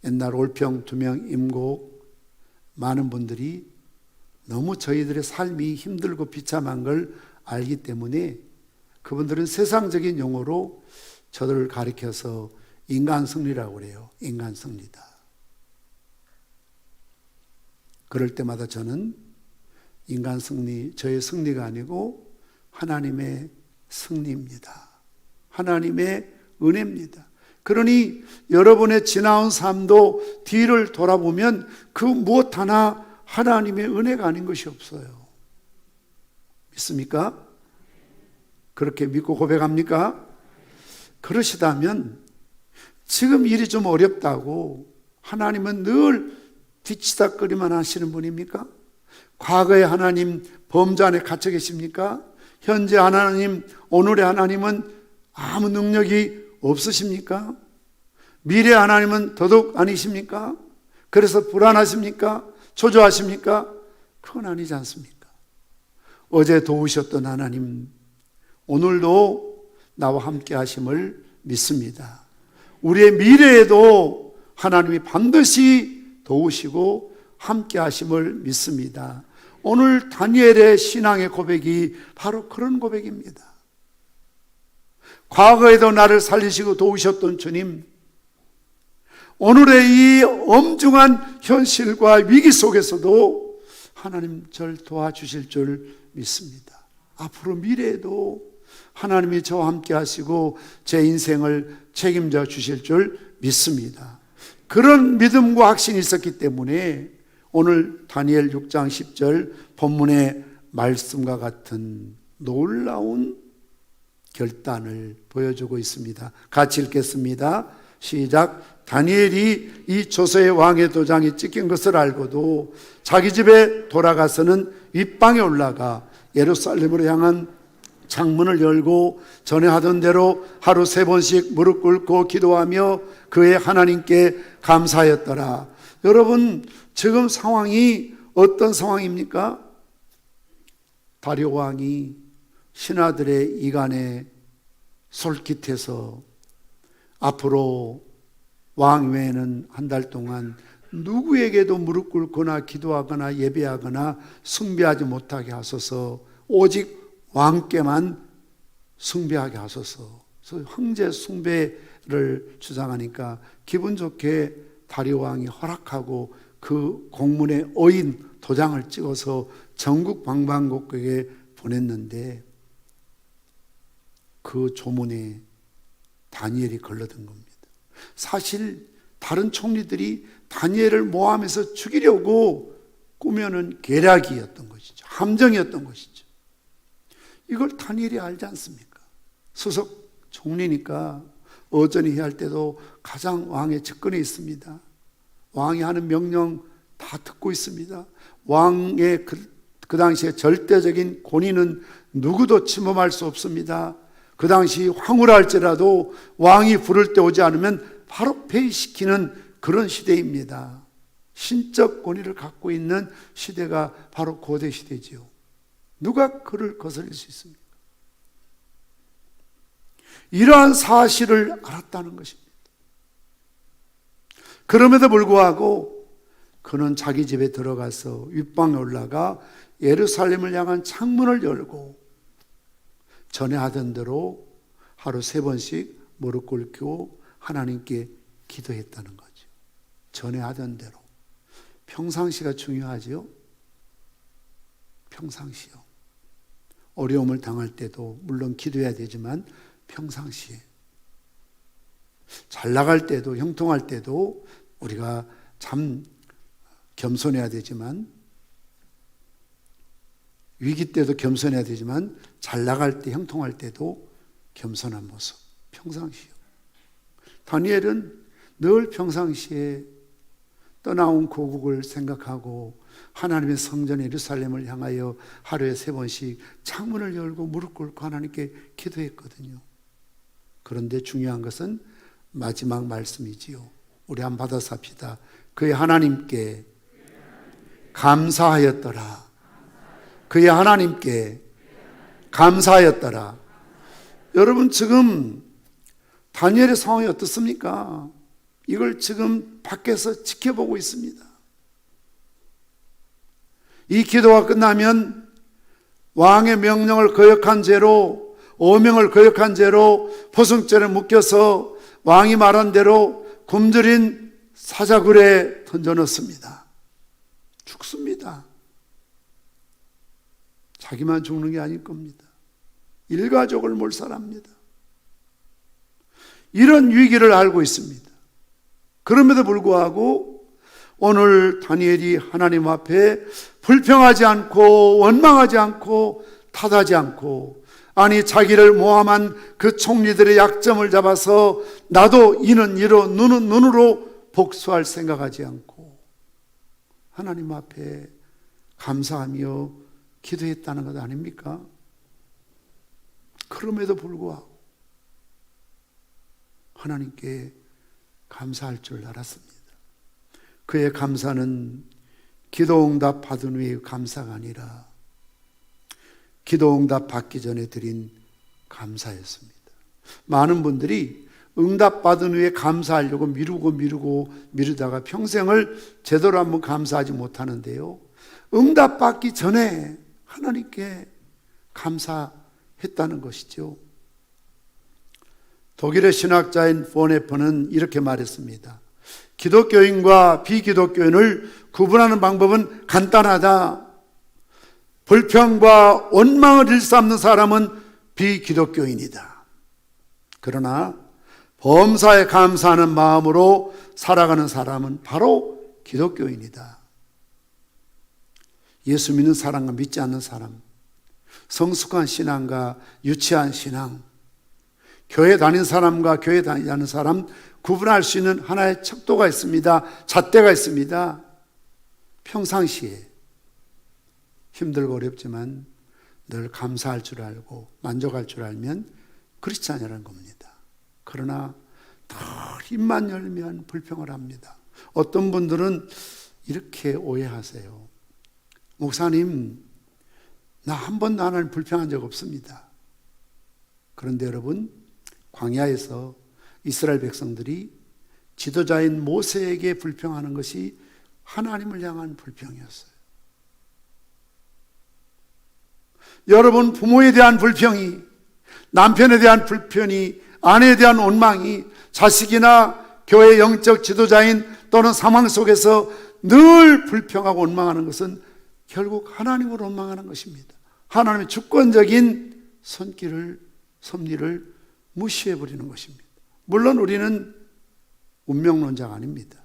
옛날 올평 2명 임고 많은 분들이 너무 저희들의 삶이 힘들고 비참한 걸 알기 때문에 그분들은 세상적인 용어로 저들을 가리켜서 인간 승리라고 그래요. 인간 승리다. 그럴 때마다 저는 인간 승리, 저의 승리가 아니고 하나님의 승리입니다. 하나님의 은혜입니다. 그러니 여러분의 지나온 삶도 뒤를 돌아보면 그 무엇 하나 하나님의 은혜가 아닌 것이 없어요. 믿습니까? 그렇게 믿고 고백합니까? 그러시다면 지금 일이 좀 어렵다고 하나님은 늘 뒤치다거리만 하시는 분입니까? 과거의 하나님 범죄 안에 갇혀 계십니까? 현재 하나님, 오늘의 하나님은 아무 능력이 없으십니까? 미래 하나님은 더더욱 아니십니까? 그래서 불안하십니까? 초조하십니까? 그건 아니지 않습니까? 어제 도우셨던 하나님, 오늘도 나와 함께 하심을 믿습니다. 우리의 미래에도 하나님이 반드시 도우시고 함께 하심을 믿습니다. 오늘 다니엘의 신앙의 고백이 바로 그런 고백입니다. 과거에도 나를 살리시고 도우셨던 주님, 오늘의 이 엄중한 현실과 위기 속에서도 하나님 절 도와주실 줄 믿습니다. 앞으로 미래에도 하나님이 저와 함께 하시고 제 인생을 책임져 주실 줄 믿습니다. 그런 믿음과 확신이 있었기 때문에 오늘 다니엘 6장 10절 본문의 말씀과 같은 놀라운 결단을 보여주고 있습니다. 같이 읽겠습니다. 시작. 다니엘이 이 조서의 왕의 도장이 찍힌 것을 알고도 자기 집에 돌아가서는 윗방에 올라가 예루살렘으로 향한 창문을 열고 전에 하던 대로 하루 3번씩 무릎 꿇고 기도하며 그의 하나님께 감사하였더라. 여러분, 지금 상황이 어떤 상황입니까? 다리오 왕이 신하들의 이간에 솔깃해서 앞으로 왕 외에는 한 달 동안 누구에게도 무릎 꿇거나 기도하거나 예배하거나 숭배하지 못하게 하소서, 오직 왕께만 숭배하게 하소서. 그래서 황제 숭배를 주장하니까 기분 좋게 다리오 왕이 허락하고 그 공문에 어인 도장을 찍어서 전국 방방곡곡에 보냈는데 그 조문에 다니엘이 걸러든 겁니다. 사실 다른 총리들이 다니엘을 모함해서 죽이려고 꾸며낸 계략이었던 것이죠. 함정이었던 것이죠. 이걸 다니엘이 알지 않습니까? 수석 총리니까 어전히 해야 할 때도 가장 왕의 측근에 있습니다. 왕이 하는 명령 다 듣고 있습니다. 왕의 그 당시에 절대적인 권위는 누구도 침범할 수 없습니다. 그 당시 황홀할지라도 왕이 부를 때 오지 않으면 바로 폐위시키는 그런 시대입니다. 신적 권위를 갖고 있는 시대가 바로 고대 시대지요. 누가 그를 거스릴 수 있습니까? 이러한 사실을 알았다는 것입니다. 그럼에도 불구하고 그는 자기 집에 들어가서 윗방에 올라가 예루살렘을 향한 창문을 열고 전에 하던 대로 하루 3번씩 무릎 꿇고 하나님께 기도했다는 거죠. 전에 하던 대로. 평상시가 중요하죠. 평상시요. 어려움을 당할 때도 물론 기도해야 되지만 평상시에. 잘 나갈 때도 형통할 때도 우리가 참 겸손해야 되지만, 위기 때도 겸손해야 되지만 잘 나갈 때 형통할 때도 겸손한 모습. 평상시요. 다니엘은 늘 평상시에 떠나온 고국을 생각하고 하나님의 성전 예루살렘을 향하여 하루에 3번씩 창문을 열고 무릎 꿇고 하나님께 기도했거든요. 그런데 중요한 것은 마지막 말씀이지요. 우리 한번 받아서 합시다. 그의 하나님께 감사하였더라. 그의 하나님께 감사하였더라. 여러분, 지금 다니엘의 상황이 어떻습니까? 이걸 지금 밖에서 지켜보고 있습니다. 이 기도가 끝나면 왕의 명령을 거역한 죄로, 어명을 거역한 죄로 포승죄를 묶여서 왕이 말한 대로 굶주린 사자굴에 던져넣습니다. 죽습니다. 자기만 죽는 게 아닐 겁니다. 일가족을 몰살합니다. 이런 위기를 알고 있습니다. 그럼에도 불구하고 오늘 다니엘이 하나님 앞에 불평하지 않고 원망하지 않고 탓하지 않고, 아니 자기를 모함한 그 총리들의 약점을 잡아서 나도 이는 이로 눈은 눈으로 복수할 생각하지 않고 하나님 앞에 감사하며 기도했다는 것 아닙니까? 그럼에도 불구하고 하나님께 감사할 줄 알았습니다. 그의 감사는 기도응답 받은 후의 감사가 아니라 기도응답 받기 전에 드린 감사였습니다. 많은 분들이 응답 받은 후에 감사하려고 미루다가 평생을 제대로 한번 감사하지 못하는데요, 응답 받기 전에 하나님께 감사했다는 것이죠. 독일의 신학자인 보네퍼는 이렇게 말했습니다. 기독교인과 비기독교인을 구분하는 방법은 간단하다. 불평과 원망을 일삼는 사람은 비기독교인이다. 그러나 범사에 감사하는 마음으로 살아가는 사람은 바로 기독교인이다. 예수 믿는 사람과 믿지 않는 사람, 성숙한 신앙과 유치한 신앙, 교회 다니는 사람과 교회 다니지 않는 사람 구분할 수 있는 하나의 척도가 있습니다. 잣대가 있습니다. 평상시에 힘들고 어렵지만 늘 감사할 줄 알고 만족할 줄 알면 크리스찬이라는 겁니다. 그러나 늘 입만 열면 불평을 합니다. 어떤 분들은 이렇게 오해하세요. 목사님, 나 한 번도 하나님 불평한 적 없습니다. 그런데 여러분, 광야에서 이스라엘 백성들이 지도자인 모세에게 불평하는 것이 하나님을 향한 불평이었어요. 여러분, 부모에 대한 불평이, 남편에 대한 불평이, 아내에 대한 원망이, 자식이나 교회 영적 지도자인 또는 상황 속에서 늘 불평하고 원망하는 것은 결국 하나님을 원망하는 것입니다. 하나님의 주권적인 섭리를 무시해버리는 것입니다. 물론 우리는 운명론자가 아닙니다.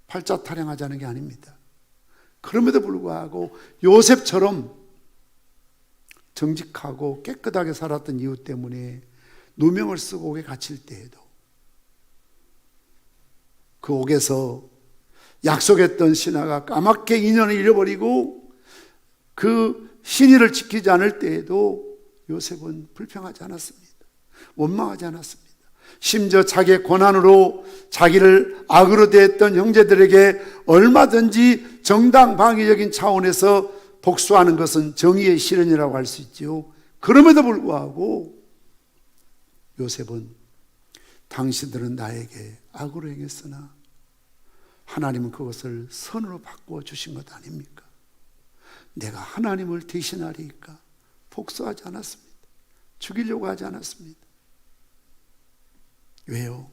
팔자 타령하자는 게 아닙니다. 그럼에도 불구하고 요셉처럼 정직하고 깨끗하게 살았던 이유 때문에 누명을 쓰고 옥에 갇힐 때에도 그 옥에서 약속했던 신하가 까맣게 인연을 잃어버리고 그 신의를 지키지 않을 때에도 요셉은 불평하지 않았습니다. 원망하지 않았습니다. 심지어 자기의 권한으로 자기를 악으로 대했던 형제들에게 얼마든지 정당방위적인 차원에서 복수하는 것은 정의의 실현이라고 할 수 있지요. 그럼에도 불구하고 요셉은 당신들은 나에게 악으로 행했으나 하나님은 그것을 선으로 바꾸어 주신 것 아닙니까? 내가 하나님을 대신하리까 복수하지 않았습니다. 죽이려고 하지 않았습니다. 왜요?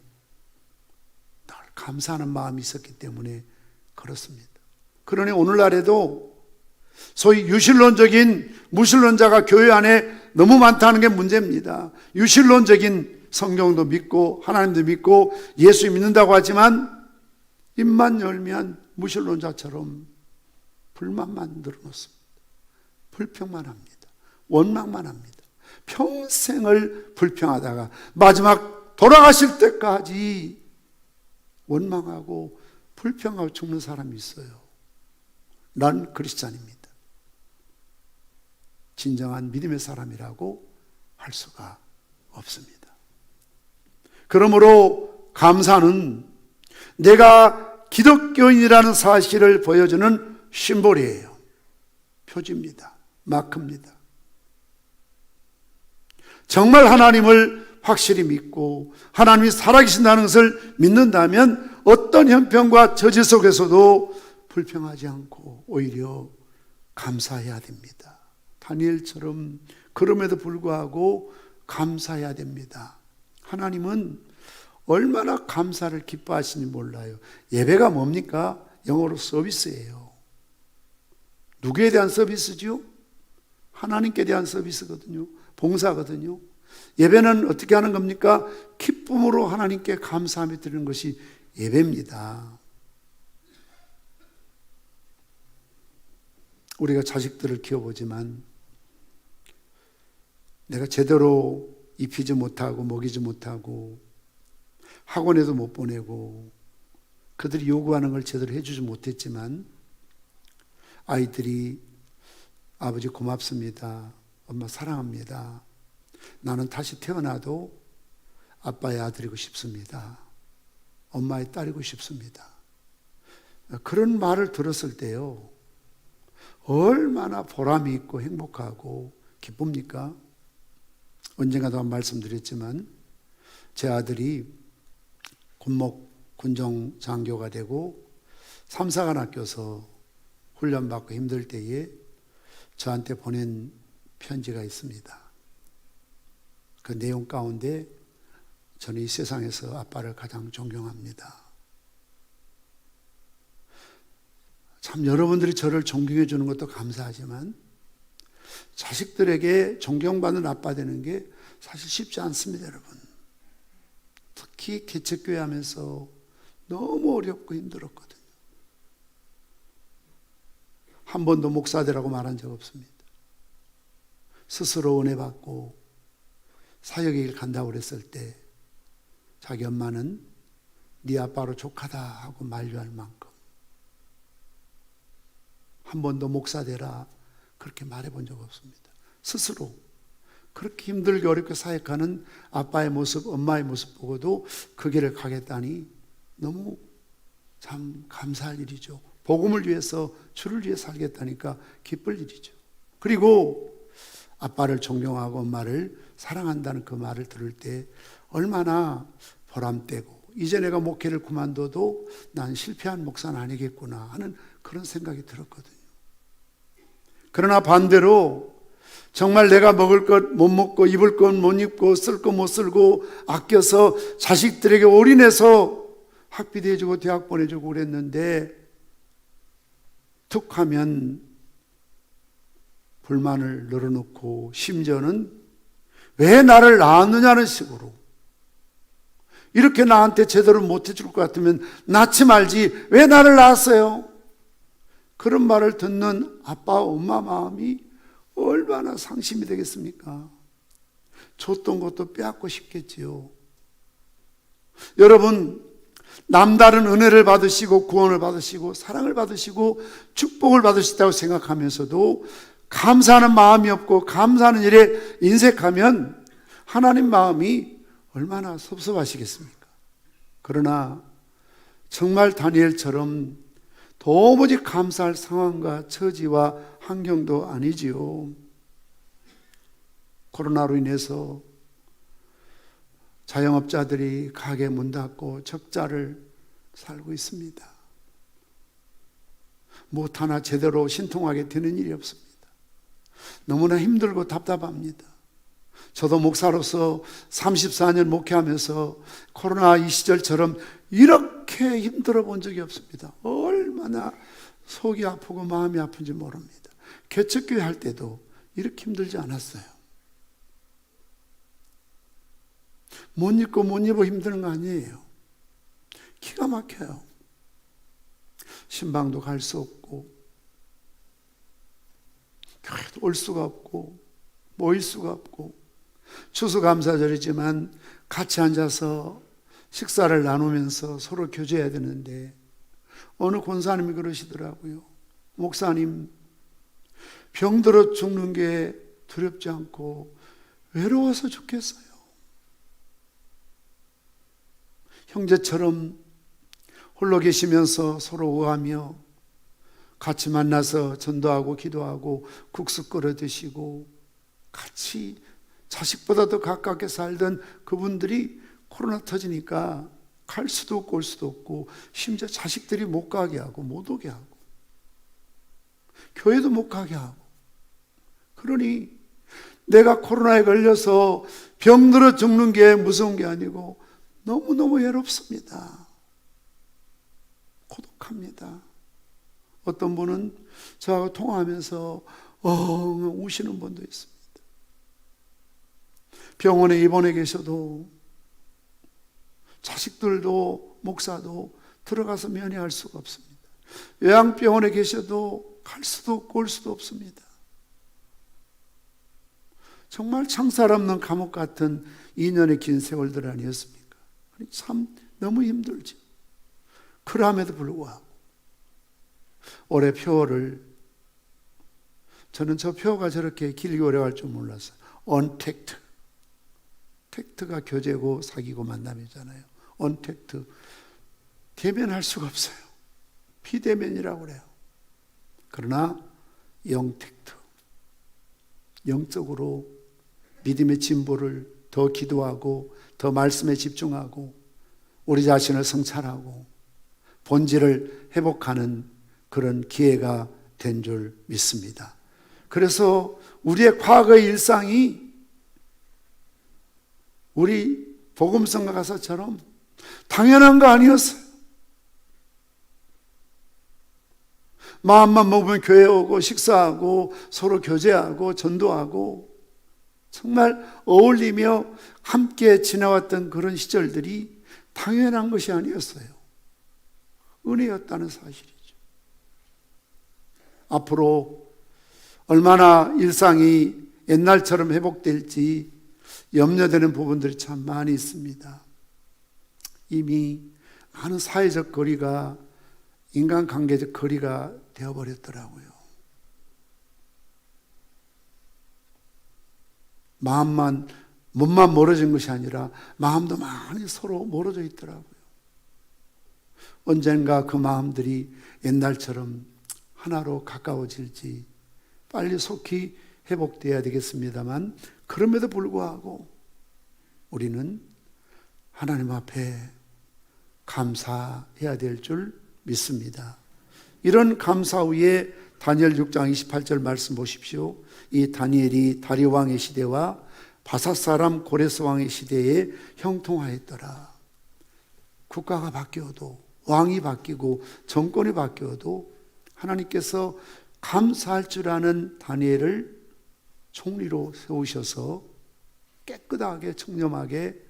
늘 감사하는 마음이 있었기 때문에 그렇습니다. 그러니 오늘날에도 소위 유실론적인 무신론자가 교회 안에 너무 많다는 게 문제입니다. 유실론적인 성경도 믿고 하나님도 믿고 예수 믿는다고 하지만 입만 열면 무신론자처럼 불만만 늘어놓습니다. 불평만 합니다. 원망만 합니다. 평생을 불평하다가 마지막 돌아가실 때까지 원망하고 불평하고 죽는 사람이 있어요. 난 크리스찬입니다. 진정한 믿음의 사람이라고 할 수가 없습니다. 그러므로 감사는 내가 기독교인이라는 사실을 보여주는 심볼이에요. 표지입니다. 마크입니다. 정말 하나님을 확실히 믿고 하나님이 살아계신다는 것을 믿는다면 어떤 형편과 저지 속에서도 불평하지 않고 오히려 감사해야 됩니다. 다니엘처럼 그럼에도 불구하고 감사해야 됩니다. 하나님은 얼마나 감사를 기뻐하시는지 몰라요. 예배가 뭡니까? 영어로 서비스예요. 누구에 대한 서비스죠? 하나님께 대한 서비스거든요. 봉사거든요. 예배는 어떻게 하는 겁니까? 기쁨으로 하나님께 감사하며 드리는 것이 예배입니다. 우리가 자식들을 키워보지만 내가 제대로 입히지 못하고 먹이지 못하고 학원에도 못 보내고 그들이 요구하는 걸 제대로 해주지 못했지만 아이들이 아버지 고맙습니다. 엄마 사랑합니다. 나는 다시 태어나도 아빠의 아들이고 싶습니다. 엄마의 딸이고 싶습니다. 그런 말을 들었을 때요, 얼마나 보람이 있고 행복하고 기쁩니까? 언젠가도 말씀드렸지만 제 아들이 군정 장교가 되고 3사관 학교에서 훈련받고 힘들 때에 저한테 보낸 편지가 있습니다. 그 내용 가운데 저는 이 세상에서 아빠를 가장 존경합니다. 참 여러분들이 저를 존경해 주는 것도 감사하지만 자식들에게 존경받는 아빠 되는 게 사실 쉽지 않습니다, 여러분. 특히 개척교회 하면서 너무 어렵고 힘들었거든요. 한 번도 목사 되라고 말한 적 없습니다. 스스로 은혜 받고 사역의 길 간다고 그랬을 때 자기 엄마는 네 아빠로 족하다 하고 만류할 만큼 한 번도 목사 되라 그렇게 말해본 적 없습니다. 스스로 그렇게 힘들게 어렵게 사역하는 아빠의 모습, 엄마의 모습 보고도 그 길을 가겠다니 너무 참 감사할 일이죠. 복음을 위해서, 주를 위해 살겠다니까 기쁠 일이죠. 그리고 아빠를 존경하고 엄마를 사랑한다는 그 말을 들을 때 얼마나 보람되고, 이제 내가 목회를 그만둬도 난 실패한 목사는 아니겠구나 하는 그런 생각이 들었거든요. 그러나 반대로 정말 내가 먹을 것 못 먹고 입을 것 못 입고 쓸 것 못 쓰고 아껴서 자식들에게 올인해서 학비도 해주고 대학 보내주고 그랬는데 툭 하면 불만을 늘어놓고 심지어는 왜 나를 낳았느냐는 식으로, 이렇게 나한테 제대로 못해줄 것 같으면 낳지 말지 왜 나를 낳았어요? 그런 말을 듣는 아빠 엄마 마음이 얼마나 상심이 되겠습니까? 줬던 것도 빼앗고 싶겠지요. 여러분, 남다른 은혜를 받으시고 구원을 받으시고 사랑을 받으시고 축복을 받으시다고 생각하면서도 감사하는 마음이 없고 감사하는 일에 인색하면 하나님 마음이 얼마나 섭섭하시겠습니까? 그러나 정말 다니엘처럼 도무지 감사할 상황과 처지와 환경도 아니지요. 코로나로 인해서 자영업자들이 가게 문 닫고 적자를 살고 있습니다. 무엇 하나 제대로 신통하게 되는 일이 없습니다. 너무나 힘들고 답답합니다. 저도 목사로서 34년 목회하면서 코로나 이 시절처럼 이렇게 힘들어 본 적이 없습니다. 얼마나 속이 아프고 마음이 아픈지 모릅니다. 개척교회 할 때도 이렇게 힘들지 않았어요. 못 입고 못 입어 힘드는 거 아니에요. 기가 막혀요. 신방도 갈 수 없고 교회도 올 수가 없고 모일 수가 없고, 추수감사절이지만 같이 앉아서 식사를 나누면서 서로 교제해야 되는데 어느 권사님이 그러시더라고요. 목사님, 병들어 죽는 게 두렵지 않고 외로워서 죽겠어요. 형제처럼 홀로 계시면서 서로 의하며 같이 만나서 전도하고 기도하고 국수 끓여 드시고 같이 자식보다 더 가깝게 살던 그분들이 코로나 터지니까 갈 수도 없고 올 수도 없고, 심지어 자식들이 못 가게 하고 못 오게 하고 교회도 못 가게 하고, 그러니 내가 코로나에 걸려서 병들어 죽는 게 무서운 게 아니고 너무너무 외롭습니다. 고독합니다. 어떤 분은 저하고 통화하면서 우시는 분도 있습니다. 병원에 입원해 계셔도 자식들도 목사도 들어가서 면회할 수가 없습니다. 요양병원에 계셔도 갈 수도 없고 올 수도 없습니다. 정말 창살 없는 감옥 같은 2년의 긴 세월들 아니었습니까? 참 너무 힘들죠. 그럼에도 불구하고 올해 표어를, 저는 저 표어가 저렇게 길게 오래 갈 줄 몰랐어요. 언택트. 택트가 교제고 사귀고 만남이잖아요. 언택트. 대면할 수가 없어요. 비대면이라고 그래요. 그러나 영택트. 영적으로 믿음의 진보를 더 기도하고 더 말씀에 집중하고 우리 자신을 성찰하고 본질을 회복하는 그런 기회가 된 줄 믿습니다. 그래서 우리의 과거의 일상이 우리 복음성가 가사처럼 당연한 거 아니었어요. 마음만 먹으면 교회 오고 식사하고 서로 교제하고 전도하고 정말 어울리며 함께 지나왔던 그런 시절들이 당연한 것이 아니었어요. 은혜였다는 사실이죠. 앞으로 얼마나 일상이 옛날처럼 회복될지 염려되는 부분들이 참 많이 있습니다. 이미 많은 사회적 거리가 인간관계적 거리가 되어버렸더라고요. 몸만 멀어진 것이 아니라 마음도 많이 서로 멀어져 있더라고요. 언젠가 그 마음들이 옛날처럼 하나로 가까워질지 빨리 속히 회복되어야 되겠습니다만, 그럼에도 불구하고 우리는 하나님 앞에 감사해야 될 줄 믿습니다. 이런 감사 후에 다니엘 6장 28절 말씀 보십시오. 이 다니엘이 다리오 왕의 시대와 바사 사람 고레스 왕의 시대에 형통하였더라. 국가가 바뀌어도, 왕이 바뀌고 정권이 바뀌어도 하나님께서 감사할 줄 아는 다니엘을 총리로 세우셔서 깨끗하게 청렴하게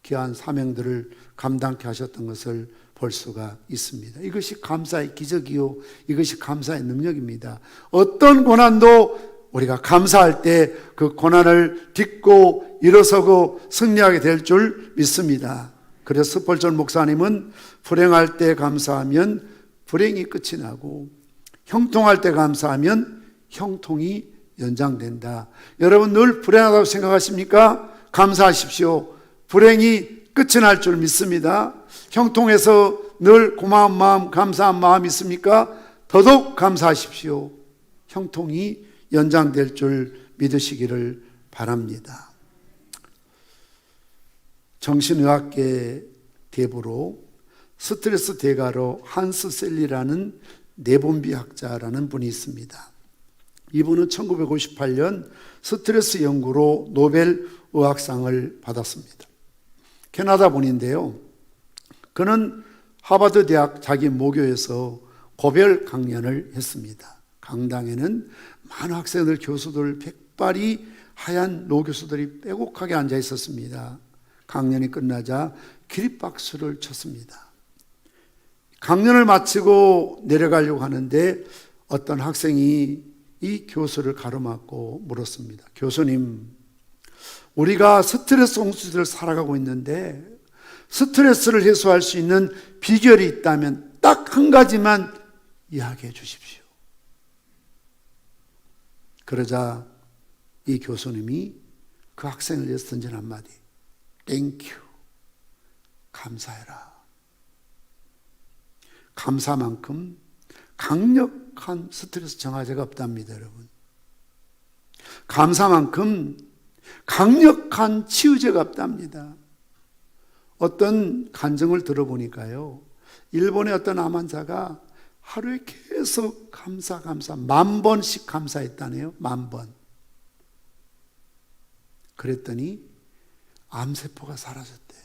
귀한 사명들을 감당케 하셨던 것을 볼 수가 있습니다. 이것이 감사의 기적이요, 이것이 감사의 능력입니다. 어떤 고난도 우리가 감사할 때 그 고난을 딛고 일어서고 승리하게 될 줄 믿습니다. 그래서 스펄전 목사님은 불행할 때 감사하면 불행이 끝이 나고 형통할 때 감사하면 형통이 연장된다. 여러분 늘 불행하다고 생각하십니까? 감사하십시오. 불행이 끝이 날 줄 믿습니다. 형통해서 늘 고마운 마음, 감사한 마음 있습니까? 더더욱 감사하십시오. 형통이 연장될 줄 믿으시기를 바랍니다. 정신의학계 대부로 스트레스 대가로 한스 셀리라는 내분비학자라는 분이 있습니다. 이분은 1958년 스트레스 연구로 노벨 의학상을 받았습니다. 캐나다 분인데요. 그는 하버드 대학 자기 모교에서 고별 강연을 했습니다. 강당에는 많은 학생들, 교수들, 백발이 하얀 노교수들이 빼곡하게 앉아 있었습니다. 강연이 끝나자 기립박수를 쳤습니다. 강연을 마치고 내려가려고 하는데 어떤 학생이 이 교수를 가로막고 물었습니다. 교수님, 우리가 스트레스 홍수를 살아가고 있는데 스트레스를 해소할 수 있는 비결이 있다면 딱 한 가지만 이야기해 주십시오. 그러자 이 교수님이 그 학생을 위해서 던진 한마디, 땡큐, 감사해라. 감사만큼 강력한 스트레스 정화제가 없답니다, 여러분. 감사만큼 강력한 치유제가 없답니다. 어떤 간증을 들어보니까요, 일본의 어떤 암 환자가 하루에 계속 감사 10,000번씩 감사했다네요. 10,000번. 그랬더니 암세포가 사라졌대요.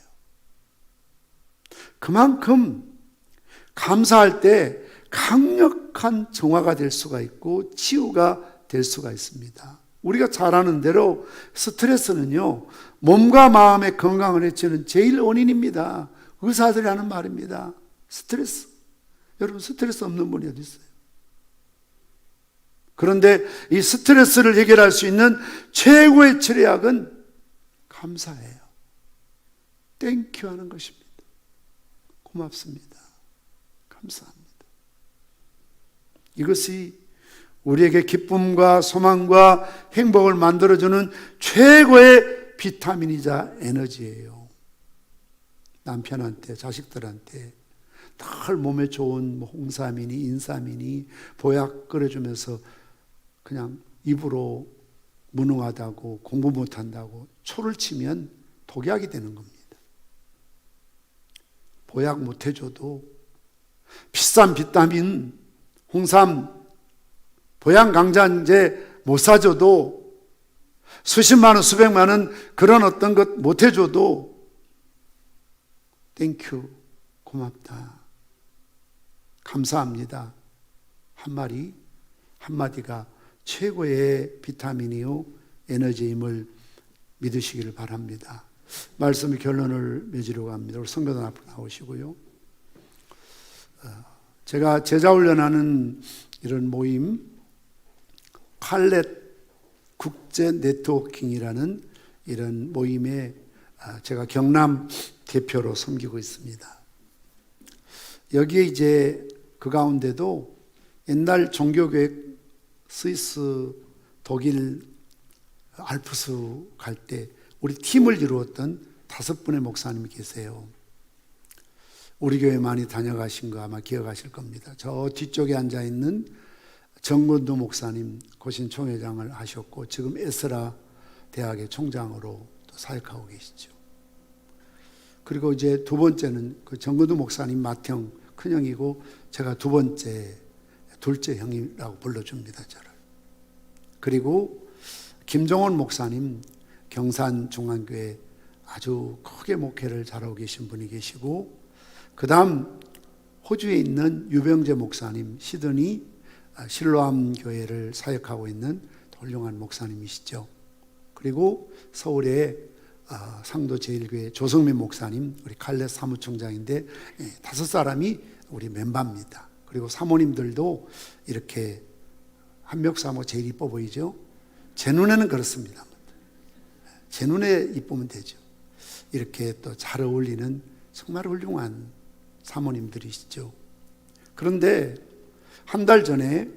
그만큼 감사할 때 강력한 정화가 될 수가 있고 치유가 될 수가 있습니다. 우리가 잘 아는 대로 스트레스는요, 몸과 마음의 건강을 해치는 제일 원인입니다. 의사들이 하는 말입니다. 스트레스. 여러분, 스트레스 없는 분이 어디 있어요? 그런데 이 스트레스를 해결할 수 있는 최고의 치료약은 감사예요. 땡큐 하는 것입니다. 고맙습니다. 감사합니다. 이것이 우리에게 기쁨과 소망과 행복을 만들어주는 최고의 비타민이자 에너지예요. 남편한테, 자식들한테 늘 몸에 좋은 홍삼이니 인삼이니 보약 끓여주면서 그냥 입으로 무능하다고 공부 못한다고 초를 치면 독약이 되는 겁니다. 보약 못해줘도 비싼 비타민, 홍삼, 보양강장제 못 사줘도 수십만 원, 수백만 원 그런 어떤 것 못해줘도 땡큐, 고맙다, 감사합니다 한마디가 최고의 비타민이요 에너지임을 믿으시기를 바랍니다. 말씀의 결론을 맺으려고 합니다. 우리 성도들 앞으로 나오시고요. 제가 제자훈련하는 이런 모임, 칼렛 국제 네트워킹이라는 이런 모임에 제가 경남 대표로 섬기고 있습니다. 여기에 이제 그 가운데도 옛날 종교교육 스위스, 독일 알프스 갈 때 우리 팀을 이루었던 5분의 목사님이 계세요. 우리 교회 많이 다녀가신 거 아마 기억하실 겁니다. 저 뒤쪽에 앉아있는 정건도 목사님 고신 총회장을 하셨고 지금 에스라 대학의 총장으로 또 사역하고 계시죠. 그리고 이제 두 번째는 그 정건도 목사님 맏형 큰형이고 제가 둘째 형이라고 불러줍니다, 저를. 그리고 김종원 목사님 경산중앙교회 아주 크게 목회를 잘하고 계신 분이 계시고, 그 다음 호주에 있는 유병재 목사님, 시드니 실로암 교회를 사역하고 있는 훌륭한 목사님이시죠. 그리고 서울에 상도 제1교회 조성민 목사님, 우리 칼렛 사무총장인데 5사람이 우리 멤버입니다. 그리고 사모님들도 이렇게 한멱사모 제일 이뻐 보이죠? 제 눈에는 그렇습니다. 제 눈에 이쁘면 되죠. 이렇게 또 잘 어울리는 정말 훌륭한 사모님들이시죠. 그런데 한 달 전에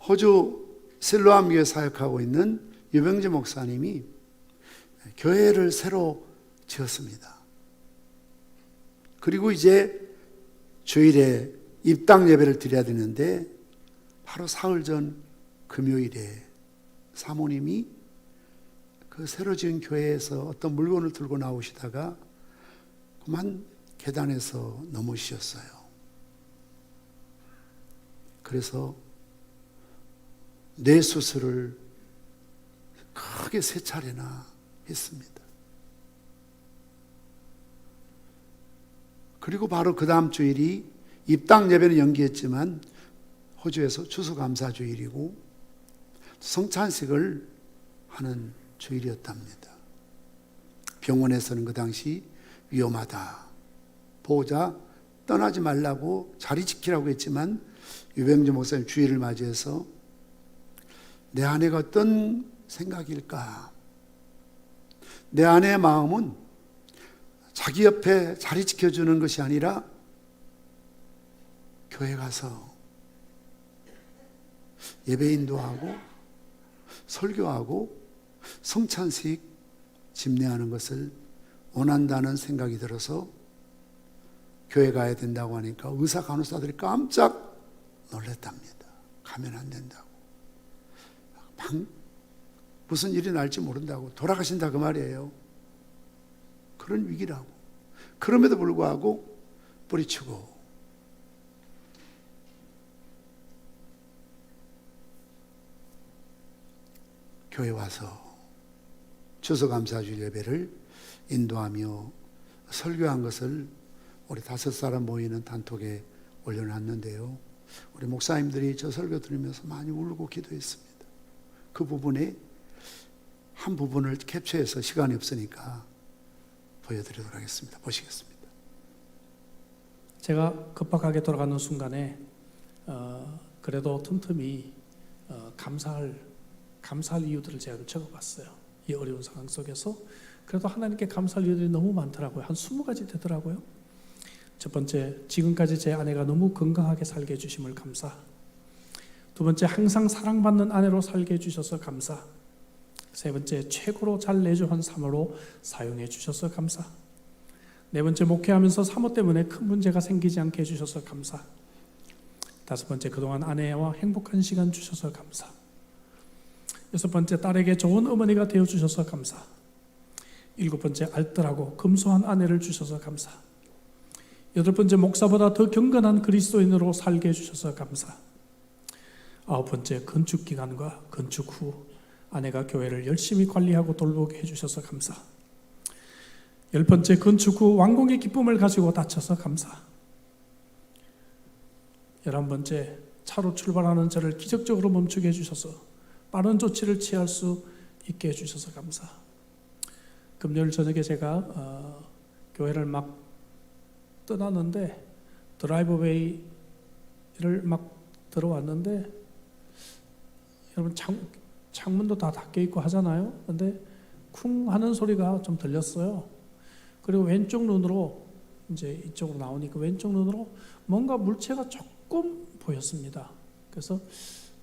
호주 실로암교회 사역하고 있는 유병재 목사님이 교회를 새로 지었습니다. 그리고 이제 주일에 입당 예배를 드려야 되는데 바로 사흘 전 금요일에 사모님이 그 새로 지은 교회에서 어떤 물건을 들고 나오시다가 그만 계단에서 넘어지셨어요. 그래서 뇌 수술을 크게 3차례나 했습니다. 그리고 바로 그 다음 주일이 입당 예배는 연기했지만 호주에서 추수감사주일이고 성찬식을 하는 주일이었답니다. 병원에서는 그 당시 위험하다, 보호자 떠나지 말라고 자리 지키라고 했지만 유병재 목사님 주일을 맞이해서 내 아내가 어떤 생각일까? 내 아내의 마음은 자기 옆에 자리 지켜주는 것이 아니라 교회 가서 예배 인도하고 설교하고 성찬식 집례하는 것을 원한다는 생각이 들어서 교회 가야 된다고 하니까 의사 간호사들이 깜짝 놀랐답니다. 가면 안 된다고. 무슨 일이 날지 모른다고. 돌아가신다 그 말이에요. 그런 위기라고. 그럼에도 불구하고 뿌리치고 교회 와서 추수감사주일 예배를 인도하며 설교한 것을 우리 5사람 모이는 단톡에 올려놨는데요. 우리 목사님들이 저 설교 들으면서 많이 울고 기도했습니다. 그 부분에 한 부분을 캡처해서 시간이 없으니까 보여드리도록 하겠습니다. 보시겠습니다. 제가 급박하게 돌아가는 순간에 그래도 틈틈이 감사할 이유들을 제가 적어봤어요. 이 어려운 상황 속에서 그래도 하나님께 감사할 이유들이 너무 많더라고요. 한 20가지 되더라고요. 첫 번째, 지금까지 제 아내가 너무 건강하게 살게 해주심을 감사. 두 번째, 항상 사랑받는 아내로 살게 해주셔서 감사. 세 번째, 최고로 잘 내조한 사모로 사용해 주셔서 감사. 네 번째, 목회하면서 사모 때문에 큰 문제가 생기지 않게 해주셔서 감사. 다섯 번째, 그동안 아내와 행복한 시간 주셔서 감사. 여섯 번째, 딸에게 좋은 어머니가 되어주셔서 감사. 일곱 번째, 알뜰하고 금소한 아내를 주셔서 감사. 여덟 번째, 목사보다 더 경건한 그리스도인으로 살게 해주셔서 감사. 아홉 번째, 건축 기간과 건축 후 아내가 교회를 열심히 관리하고 돌보게 해주셔서 감사. 열 번째, 건축 후 완공의 기쁨을 가지고 다쳐서 감사. 11번째, 차로 출발하는 저를 기적적으로 멈추게 해주셔서 빠른 조치를 취할 수 있게 해주셔서 감사. 금요일 저녁에 제가 교회를 막 떠났는데 드라이브웨이를 막 들어왔는데 여러분 창문도 다 닫혀 있고 하잖아요. 근데 쿵 하는 소리가 좀 들렸어요. 그리고 왼쪽 눈으로 이제 이쪽으로 나오니까 왼쪽 눈으로 뭔가 물체가 조금 보였습니다. 그래서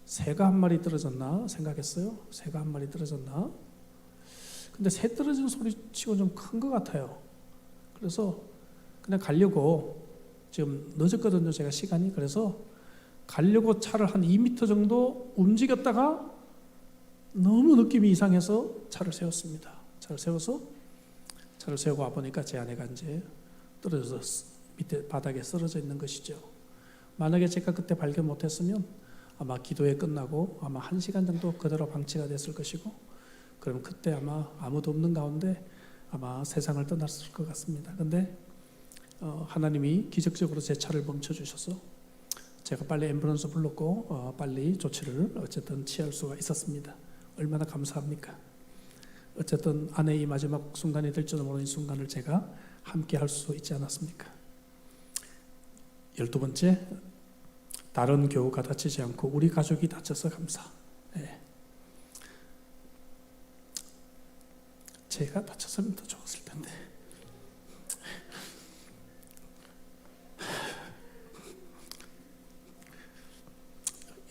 새가 한 마리 떨어졌나 생각했어요. 새가 한 마리 떨어졌나? 근데 새 떨어지는 소리치고 좀 큰 것 같아요. 그래서 그냥 가려고, 지금 늦었거든요, 제가 시간이. 그래서 가려고 차를 한 2m 정도 움직였다가 너무 느낌이 이상해서 차를 세웠습니다. 차를 세우고 와보니까 제 아내가 이제 떨어져서 밑에 바닥에 쓰러져 있는 것이죠. 만약에 제가 그때 발견 못했으면 아마 기도회 끝나고 아마 1시간 정도 그대로 방치가 됐을 것이고, 그럼 그때 아마 아무도 없는 가운데 아마 세상을 떠났을 것 같습니다. 근데 하나님이 기적적으로 제 차를 멈춰주셔서 제가 빨리 앰뷸런스 불렀고 빨리 조치를 어쨌든 취할 수가 있었습니다. 얼마나 감사합니까? 어쨌든 아내의 마지막 순간이 될지도 모르는 순간을 제가 함께 할 수 있지 않았습니까? 12번째, 다른 교우가 다치지 않고 우리 가족이 다쳐서 감사. 네. 제가 다쳤으면 더 좋았을 텐데.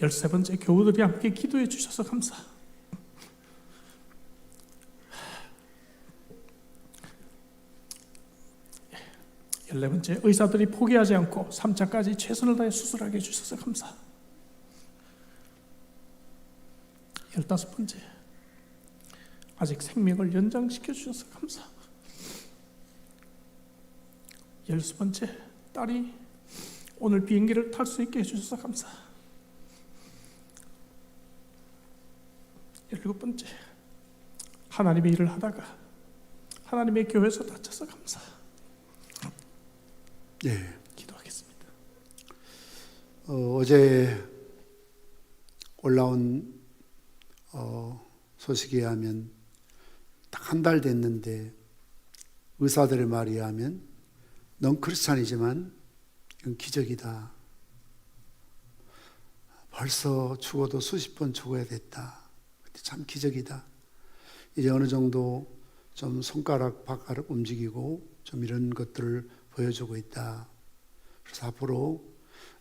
열세 번째, 교우들이 함께 기도해 주셔서 감사. 14번째, 의사들이 포기하지 않고 3차까지 최선을 다해 수술하게 해주셔서 감사. 15번째, 아직 생명을 연장시켜 주셔서 감사. 16번째, 딸이 오늘 비행기를 탈 수 있게 해주셔서 감사. 17번째, 하나님의 일을 하다가 하나님의 교회에서 다쳐서 감사. 네. 기도하겠습니다. 어제 올라온 소식에 의하면 딱 한 달 됐는데 의사들의 말에 의하면 넌 크리스찬이지만 이건 기적이다. 벌써 죽어도 수십 번 죽어야 됐다. 참 기적이다. 이제 어느 정도 좀 손가락 발가락 움직이고 좀 이런 것들을 보여주고 있다. 그래서 앞으로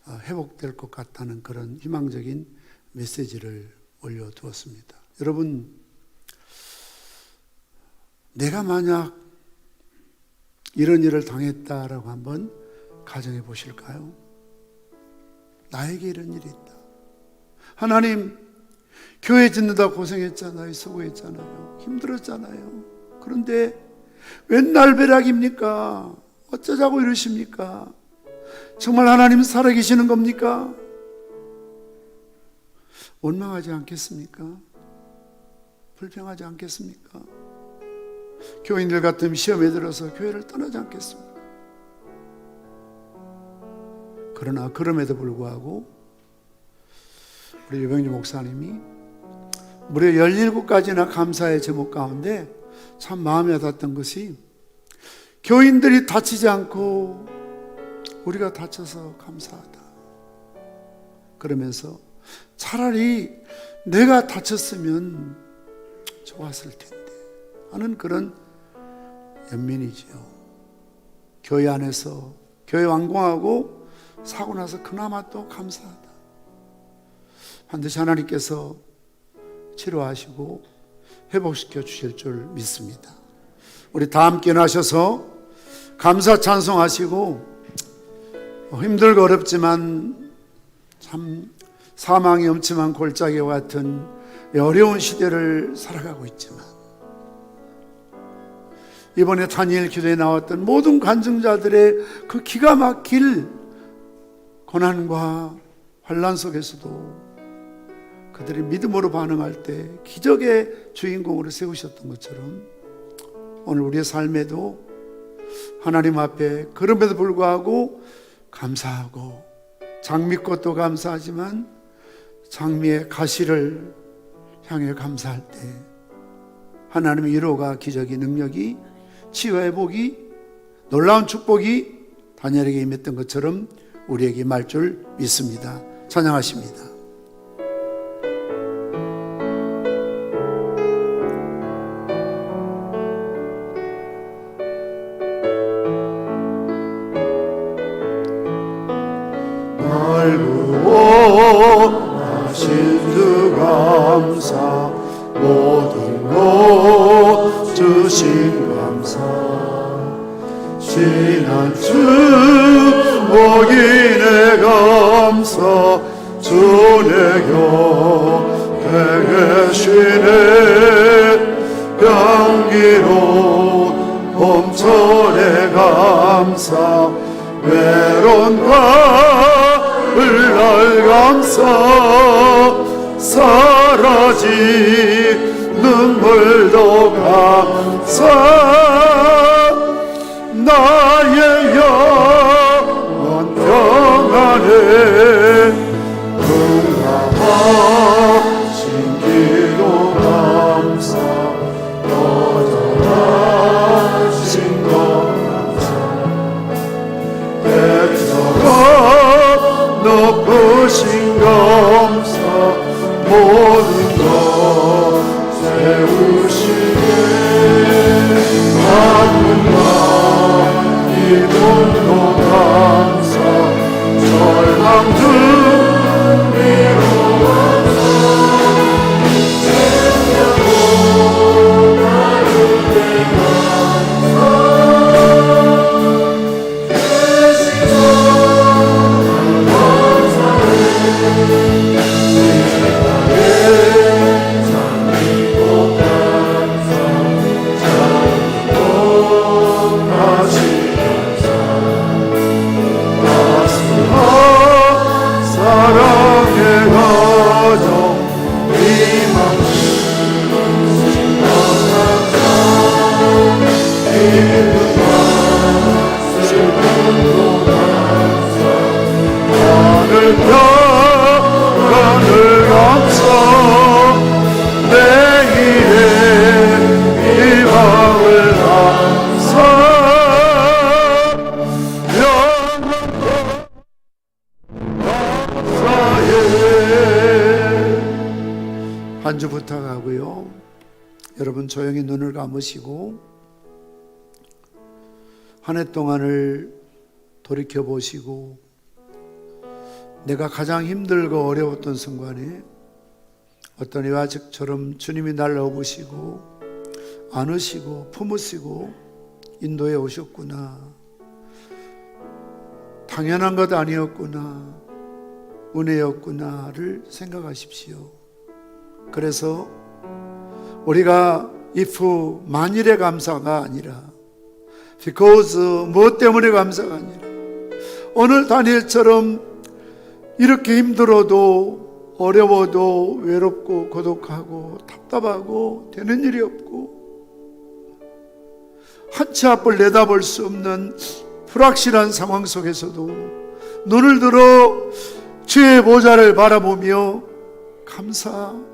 회복될 것 같다는 그런 희망적인 메시지를 올려두었습니다. 여러분, 내가 만약 이런 일을 당했다라고 한번 가정해 보실까요? 나에게 이런 일이 있다. 하나님, 교회 짓는다 고생했잖아요. 수고했잖아요. 힘들었잖아요. 그런데 웬 날벼락입니까? 어쩌자고 이러십니까? 정말 하나님 살아계시는 겁니까? 원망하지 않겠습니까? 불평하지 않겠습니까? 교인들 같으면 시험에 들어서 교회를 떠나지 않겠습니까? 그러나 그럼에도 불구하고 우리 유병주 목사님이 무려 17가지나 감사의 제목 가운데 참 마음에 와닿았던 것이 교인들이 다치지 않고 우리가 다쳐서 감사하다. 그러면서 차라리 내가 다쳤으면 좋았을 텐데 하는 그런 연민이지요. 교회 안에서 교회 완공하고 사고 나서 그나마 또 감사하다. 반드시 하나님께서 치료하시고 회복시켜 주실 줄 믿습니다. 우리 다 함께 나셔서 감사 찬송하시고 힘들고 어렵지만 참 사망이 엄침한 골짜기와 같은 어려운 시대를 살아가고 있지만 이번에 다니엘 기도에 나왔던 모든 간증자들의 그 기가 막힐 고난과 환난 속에서도 그들이 믿음으로 반응할 때 기적의 주인공으로 세우셨던 것처럼 오늘 우리의 삶에도 하나님 앞에 그럼에도 불구하고 감사하고 장미꽃도 감사하지만 장미의 가시를 향해 감사할 때 하나님의 위로가 기적의 능력이 치유의 복이 놀라운 축복이 다니엘에게 임했던 것처럼 우리에게 임할 줄 믿습니다. 찬양하십니다. 날 구원하신 감사 모든 것 주신 감사 지난 축복이네 감사 주내 곁에 계시네 향기로운 봄철의 감사 외로운 가을 날 감사 사라진 눈물도 감사 나의 영원 평안에 응답하신 기도 감사 거절하신 것 감사 대처가 높으신 감사 모든 것 세우시네 아픔과 기쁨도 감사 절망도 미워서 생명도 나를 사랑의 가정 희망을 기쁨과 슬픔도 감사 하늘 감사 내일의 희망을 감사 한 주 부탁하고요. 여러분 조용히 눈을 감으시고 한 해 동안을 돌이켜 보시고 내가 가장 힘들고 어려웠던 순간에 어떤 이와적처럼 주님이 날 업으시고 안으시고 품으시고 인도해 오셨구나. 당연한 것 아니었구나. 은혜였구나를 생각하십시오. 그래서 우리가 if 만일의 감사가 아니라 because 무엇 때문에 감사가 아니라 오늘 다니엘처럼 이렇게 힘들어도 어려워도 외롭고 고독하고 답답하고 되는 일이 없고 한 치 앞을 내다볼 수 없는 불확실한 상황 속에서도 눈을 들어 주의 보좌를 바라보며 감사합니다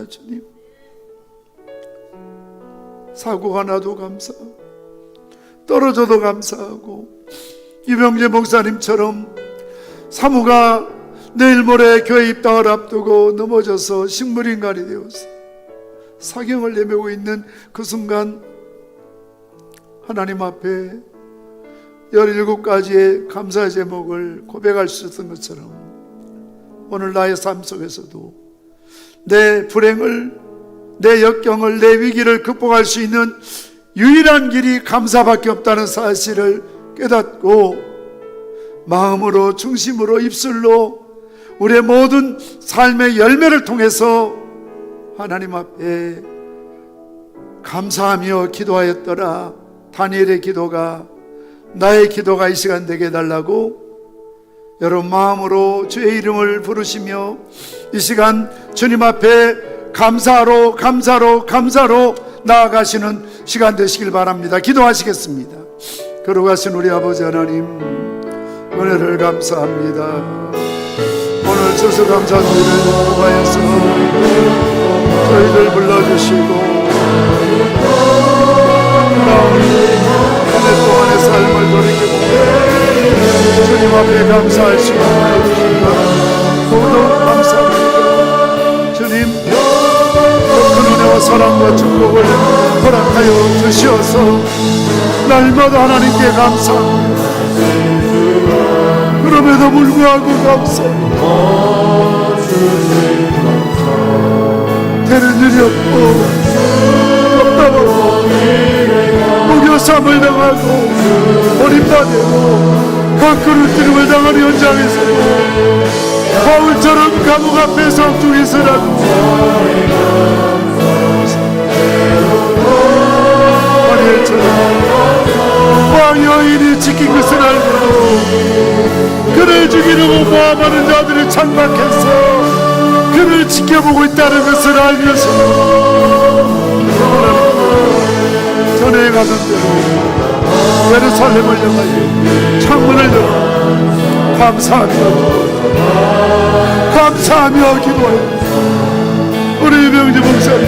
주님. 사고가 나도 감사하고 떨어져도 감사하고 유병재 목사님처럼 사무가 내일 모레 교회 입당을 앞두고 넘어져서 식물인간이 되어서 사경을 내밀고 있는 그 순간 하나님 앞에 17가지의 감사의 제목을 고백할 수 있었던 것처럼 오늘 나의 삶 속에서도 내 불행을, 내 역경을, 내 위기를 극복할 수 있는 유일한 길이 감사밖에 없다는 사실을 깨닫고 마음으로, 중심으로, 입술로 우리의 모든 삶의 열매를 통해서 하나님 앞에 감사하며 기도하였더라. 다니엘의 기도가 나의 기도가 이 시간 되게 해달라고 여러분 마음으로 주의 이름을 부르시며 이 시간 주님 앞에 감사로 나아가시는 시간 되시길 바랍니다. 기도하시겠습니다. 걸어가신 우리 아버지 하나님 은혜를 감사합니다. 오늘 추수감사주일을 통하여서 저희를 불러주시고 한 해 동안의 삶을 돌이켜보며 주님 앞에 감사할 시간을 주신 것 더욱 감사합니다. 주님 큰 은혜와 사랑과 축복을 허락하여 주시어서 날마다 하나님께 감사합니다. 그럼에도 불구하고 감사합니다. 두렵고 답답하고 목욕삼을 당하고 버림받고 거꾸로 뜨림을 당하는 현장에서도 바울처럼 감옥 앞에서 옥중에서라도 왕여인이 지킨 것을 알고도 그를 죽이려고 모함하는 자들을 창박해서 그를 지켜보고 있다는 것을 알면서 전에 가던 대로 예루살렘을 향하여 창문을 열어 감사하며 기도하여 우리 명지 목사님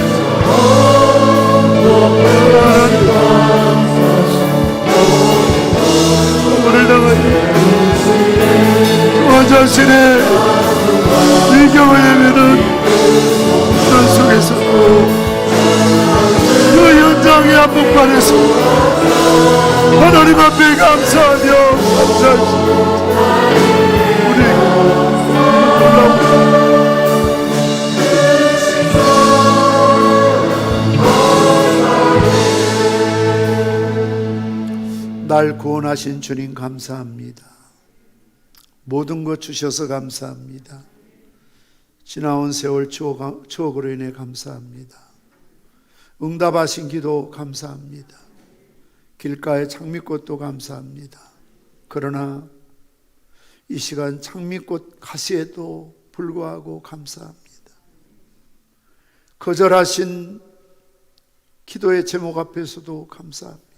오늘 당하여 저 자신의 일경을 예배는 그런 속에서 그 현장의 한복판에서 하나님 앞에 감사하며 감사하시고 우리 놀라운 날 구원하신 주님 감사합니다. 모든 것 주셔서 감사합니다. 지나온 세월 추억으로 인해 감사합니다. 응답하신 기도 감사합니다. 길가의 장미꽃도 감사합니다. 그러나 이 시간 장미꽃 가시에도 불구하고 감사합니다. 거절하신 기도의 제목 앞에서도 감사합니다.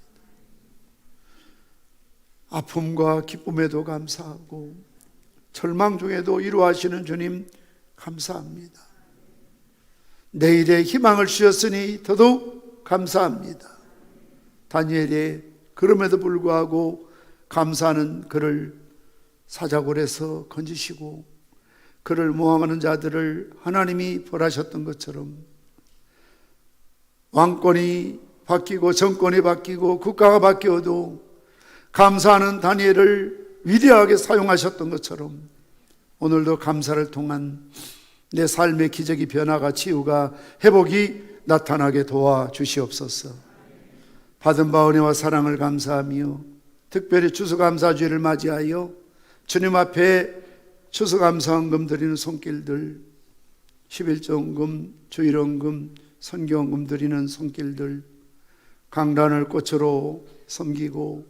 아픔과 기쁨에도 감사하고 절망 중에도 이루하시는 주님 감사합니다. 내일의 희망을 주셨으니 더더욱 감사합니다. 다니엘이 그럼에도 불구하고 감사하는 그를 사자굴에서 건지시고 그를 모함하는 자들을 하나님이 벌하셨던 것처럼 왕권이 바뀌고 정권이 바뀌고 국가가 바뀌어도 감사하는 다니엘을 위대하게 사용하셨던 것처럼 오늘도 감사를 통한 내 삶의 기적이 변화가 치유가 회복이 나타나게 도와주시옵소서. 받은 바 은혜와 사랑을 감사하며 특별히 추수감사주일을 맞이하여 주님 앞에 추수감사헌금 드리는 손길들, 11조헌금, 주일헌금, 선교헌금 드리는 손길들, 강단을 꽃으로 섬기고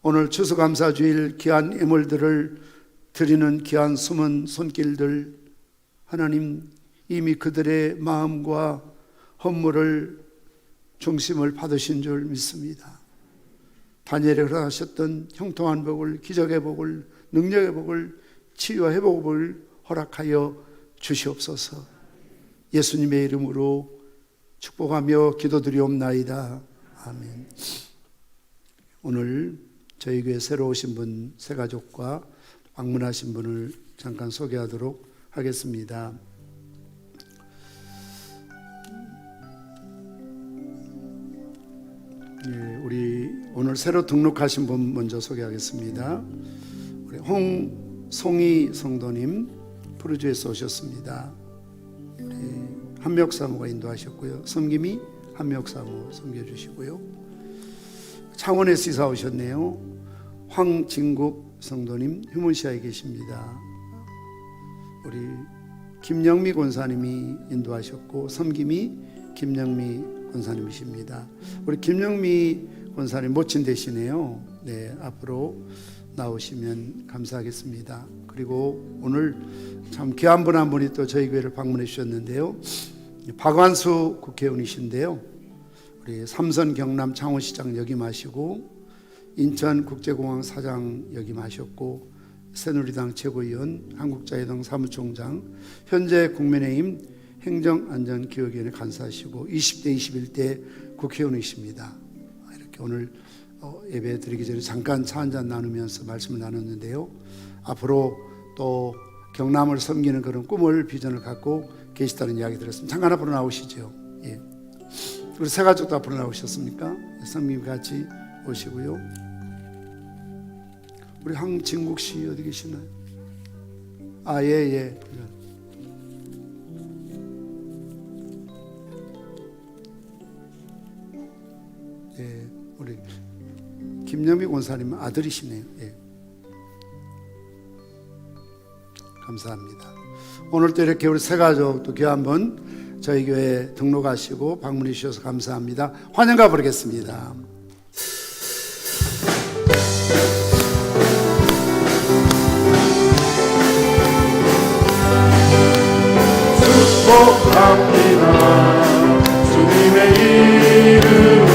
오늘 추수감사주일 귀한 예물들을 드리는 귀한 숨은 손길들, 하나님 이미 그들의 마음과 헌물을 중심을 받으신 줄 믿습니다. 다니엘이 허락하셨던 형통한 복을, 기적의 복을, 능력의 복을, 치유와 회복을 허락하여 주시옵소서. 예수님의 이름으로 축복하며 기도드리옵나이다. 아멘. 오늘 저희 교회 새로 오신 분, 새 가족과 방문하신 분을 잠깐 소개하도록 하겠습니다. 우리 오늘 새로 등록하신 분 먼저 소개하겠습니다. 우리 홍송희 성도님 푸르주에서 오셨습니다. 우리 한미옥사모가 인도하셨고요. 섬김이 한미옥사모 섬겨주시고요. 창원에서 이사 오셨네요. 황진국 성도님 휴문시아에 계십니다. 우리 김영미 권사님이 인도하셨고 섬김이 김영미 권사님이십니다. 우리 김영미 권사님 모친 되시네요. 네, 앞으로 나오시면 감사하겠습니다. 그리고 오늘 참 귀한 분 한 분이 또 저희 교회를 방문해 주셨는데요. 박완수 국회의원이신데요. 우리 삼선 경남 창원시장 역임하시고 인천국제공항 사장 역임하셨고 새누리당 최고위원, 한국자유당 사무총장, 현재 국민의힘 행정안전기획위원회 간사하시고 20대 21대 국회의원이십니다. 이렇게 오늘 예배 드리기 전에 잠깐 차 한잔 나누면서 말씀을 나눴는데요. 앞으로 또 경남을 섬기는 그런 꿈을 비전을 갖고 계시다는 이야기 들었습니다. 잠깐 앞으로 나오시죠. 예. 우리 새 가족도 앞으로 나오셨습니까? 성님 같이 오시고요. 우리 황진국 씨 어디 계시나요? 예. 예, 우리 김영미 권사님 아들이시네요. 예. 감사합니다. 오늘 또 이렇게 우리 세 가족도 교회 한번 저희 교회 등록하시고 방문해 주셔서 감사합니다. 환영가 부르겠습니다. 축복합니다. 주님의 이름으로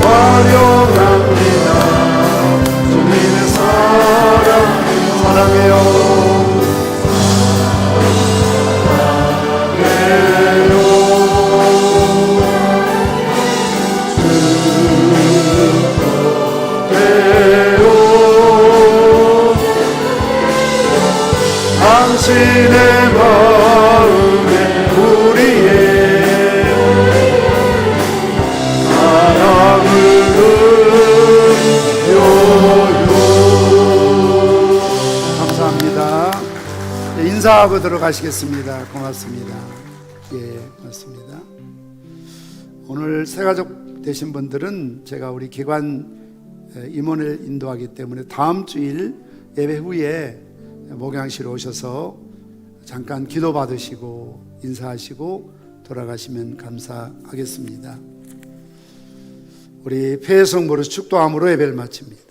환영합니다. 주님의 사랑해요. 당신의 마음에 우리의 사랑을 느껴요. 감사합니다. 예, 인사하고 들어가시겠습니다. 고맙습니다. 예, 고맙습니다. 오늘 새가족 되신 분들은 제가 우리 기관 임원을 인도하기 때문에 다음 주일 예배 후에 목양실에 오셔서 잠깐 기도 받으시고 인사하시고 돌아가시면 감사하겠습니다. 우리 폐성부로 축도함으로 예배를 마칩니다.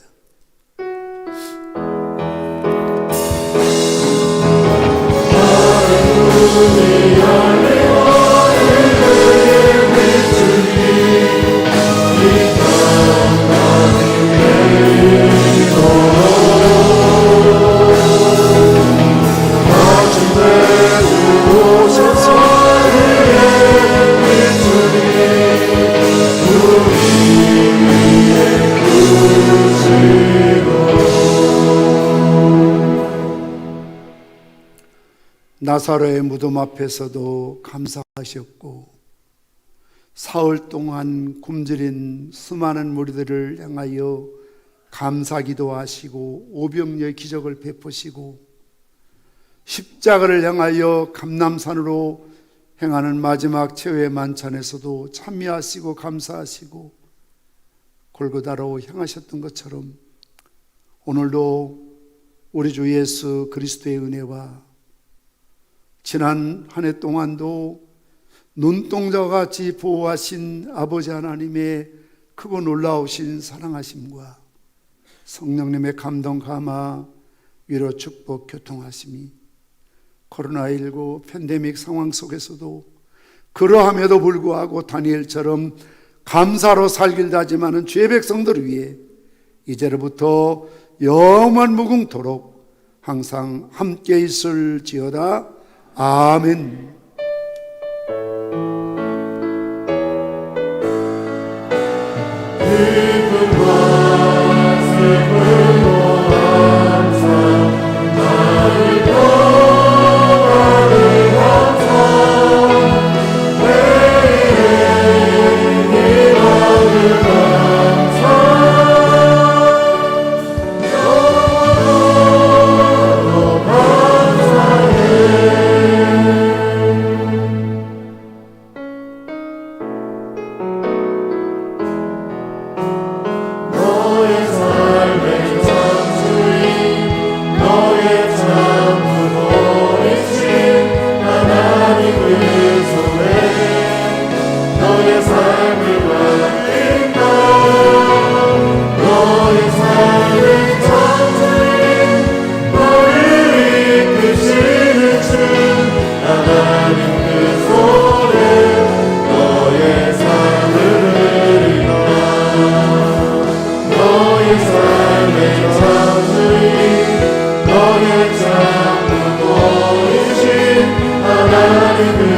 나사로의 무덤 앞에서도 감사하셨고 사흘 동안 굶주린 수많은 무리들을 향하여 감사기도 하시고 오병이어의 기적을 베푸시고 십자가를 향하여 감람산으로 행하는 마지막 최후의 만찬에서도 참여하시고 감사하시고 골고다로 향하셨던 것처럼 오늘도 우리 주 예수 그리스도의 은혜와 지난 한 해 동안도 눈동자와 같이 보호하신 아버지 하나님의 크고 놀라우신 사랑하심과 성령님의 감동 감화 위로 축복 교통하심이 코로나19 팬데믹 상황 속에서도 그러함에도 불구하고 다니엘처럼 감사로 살길 다짐하는 주의 백성들을 위해 이제로부터 영원 무궁토록 항상 함께 있을지어다. 아멘. 너의 참 보이신 하나님을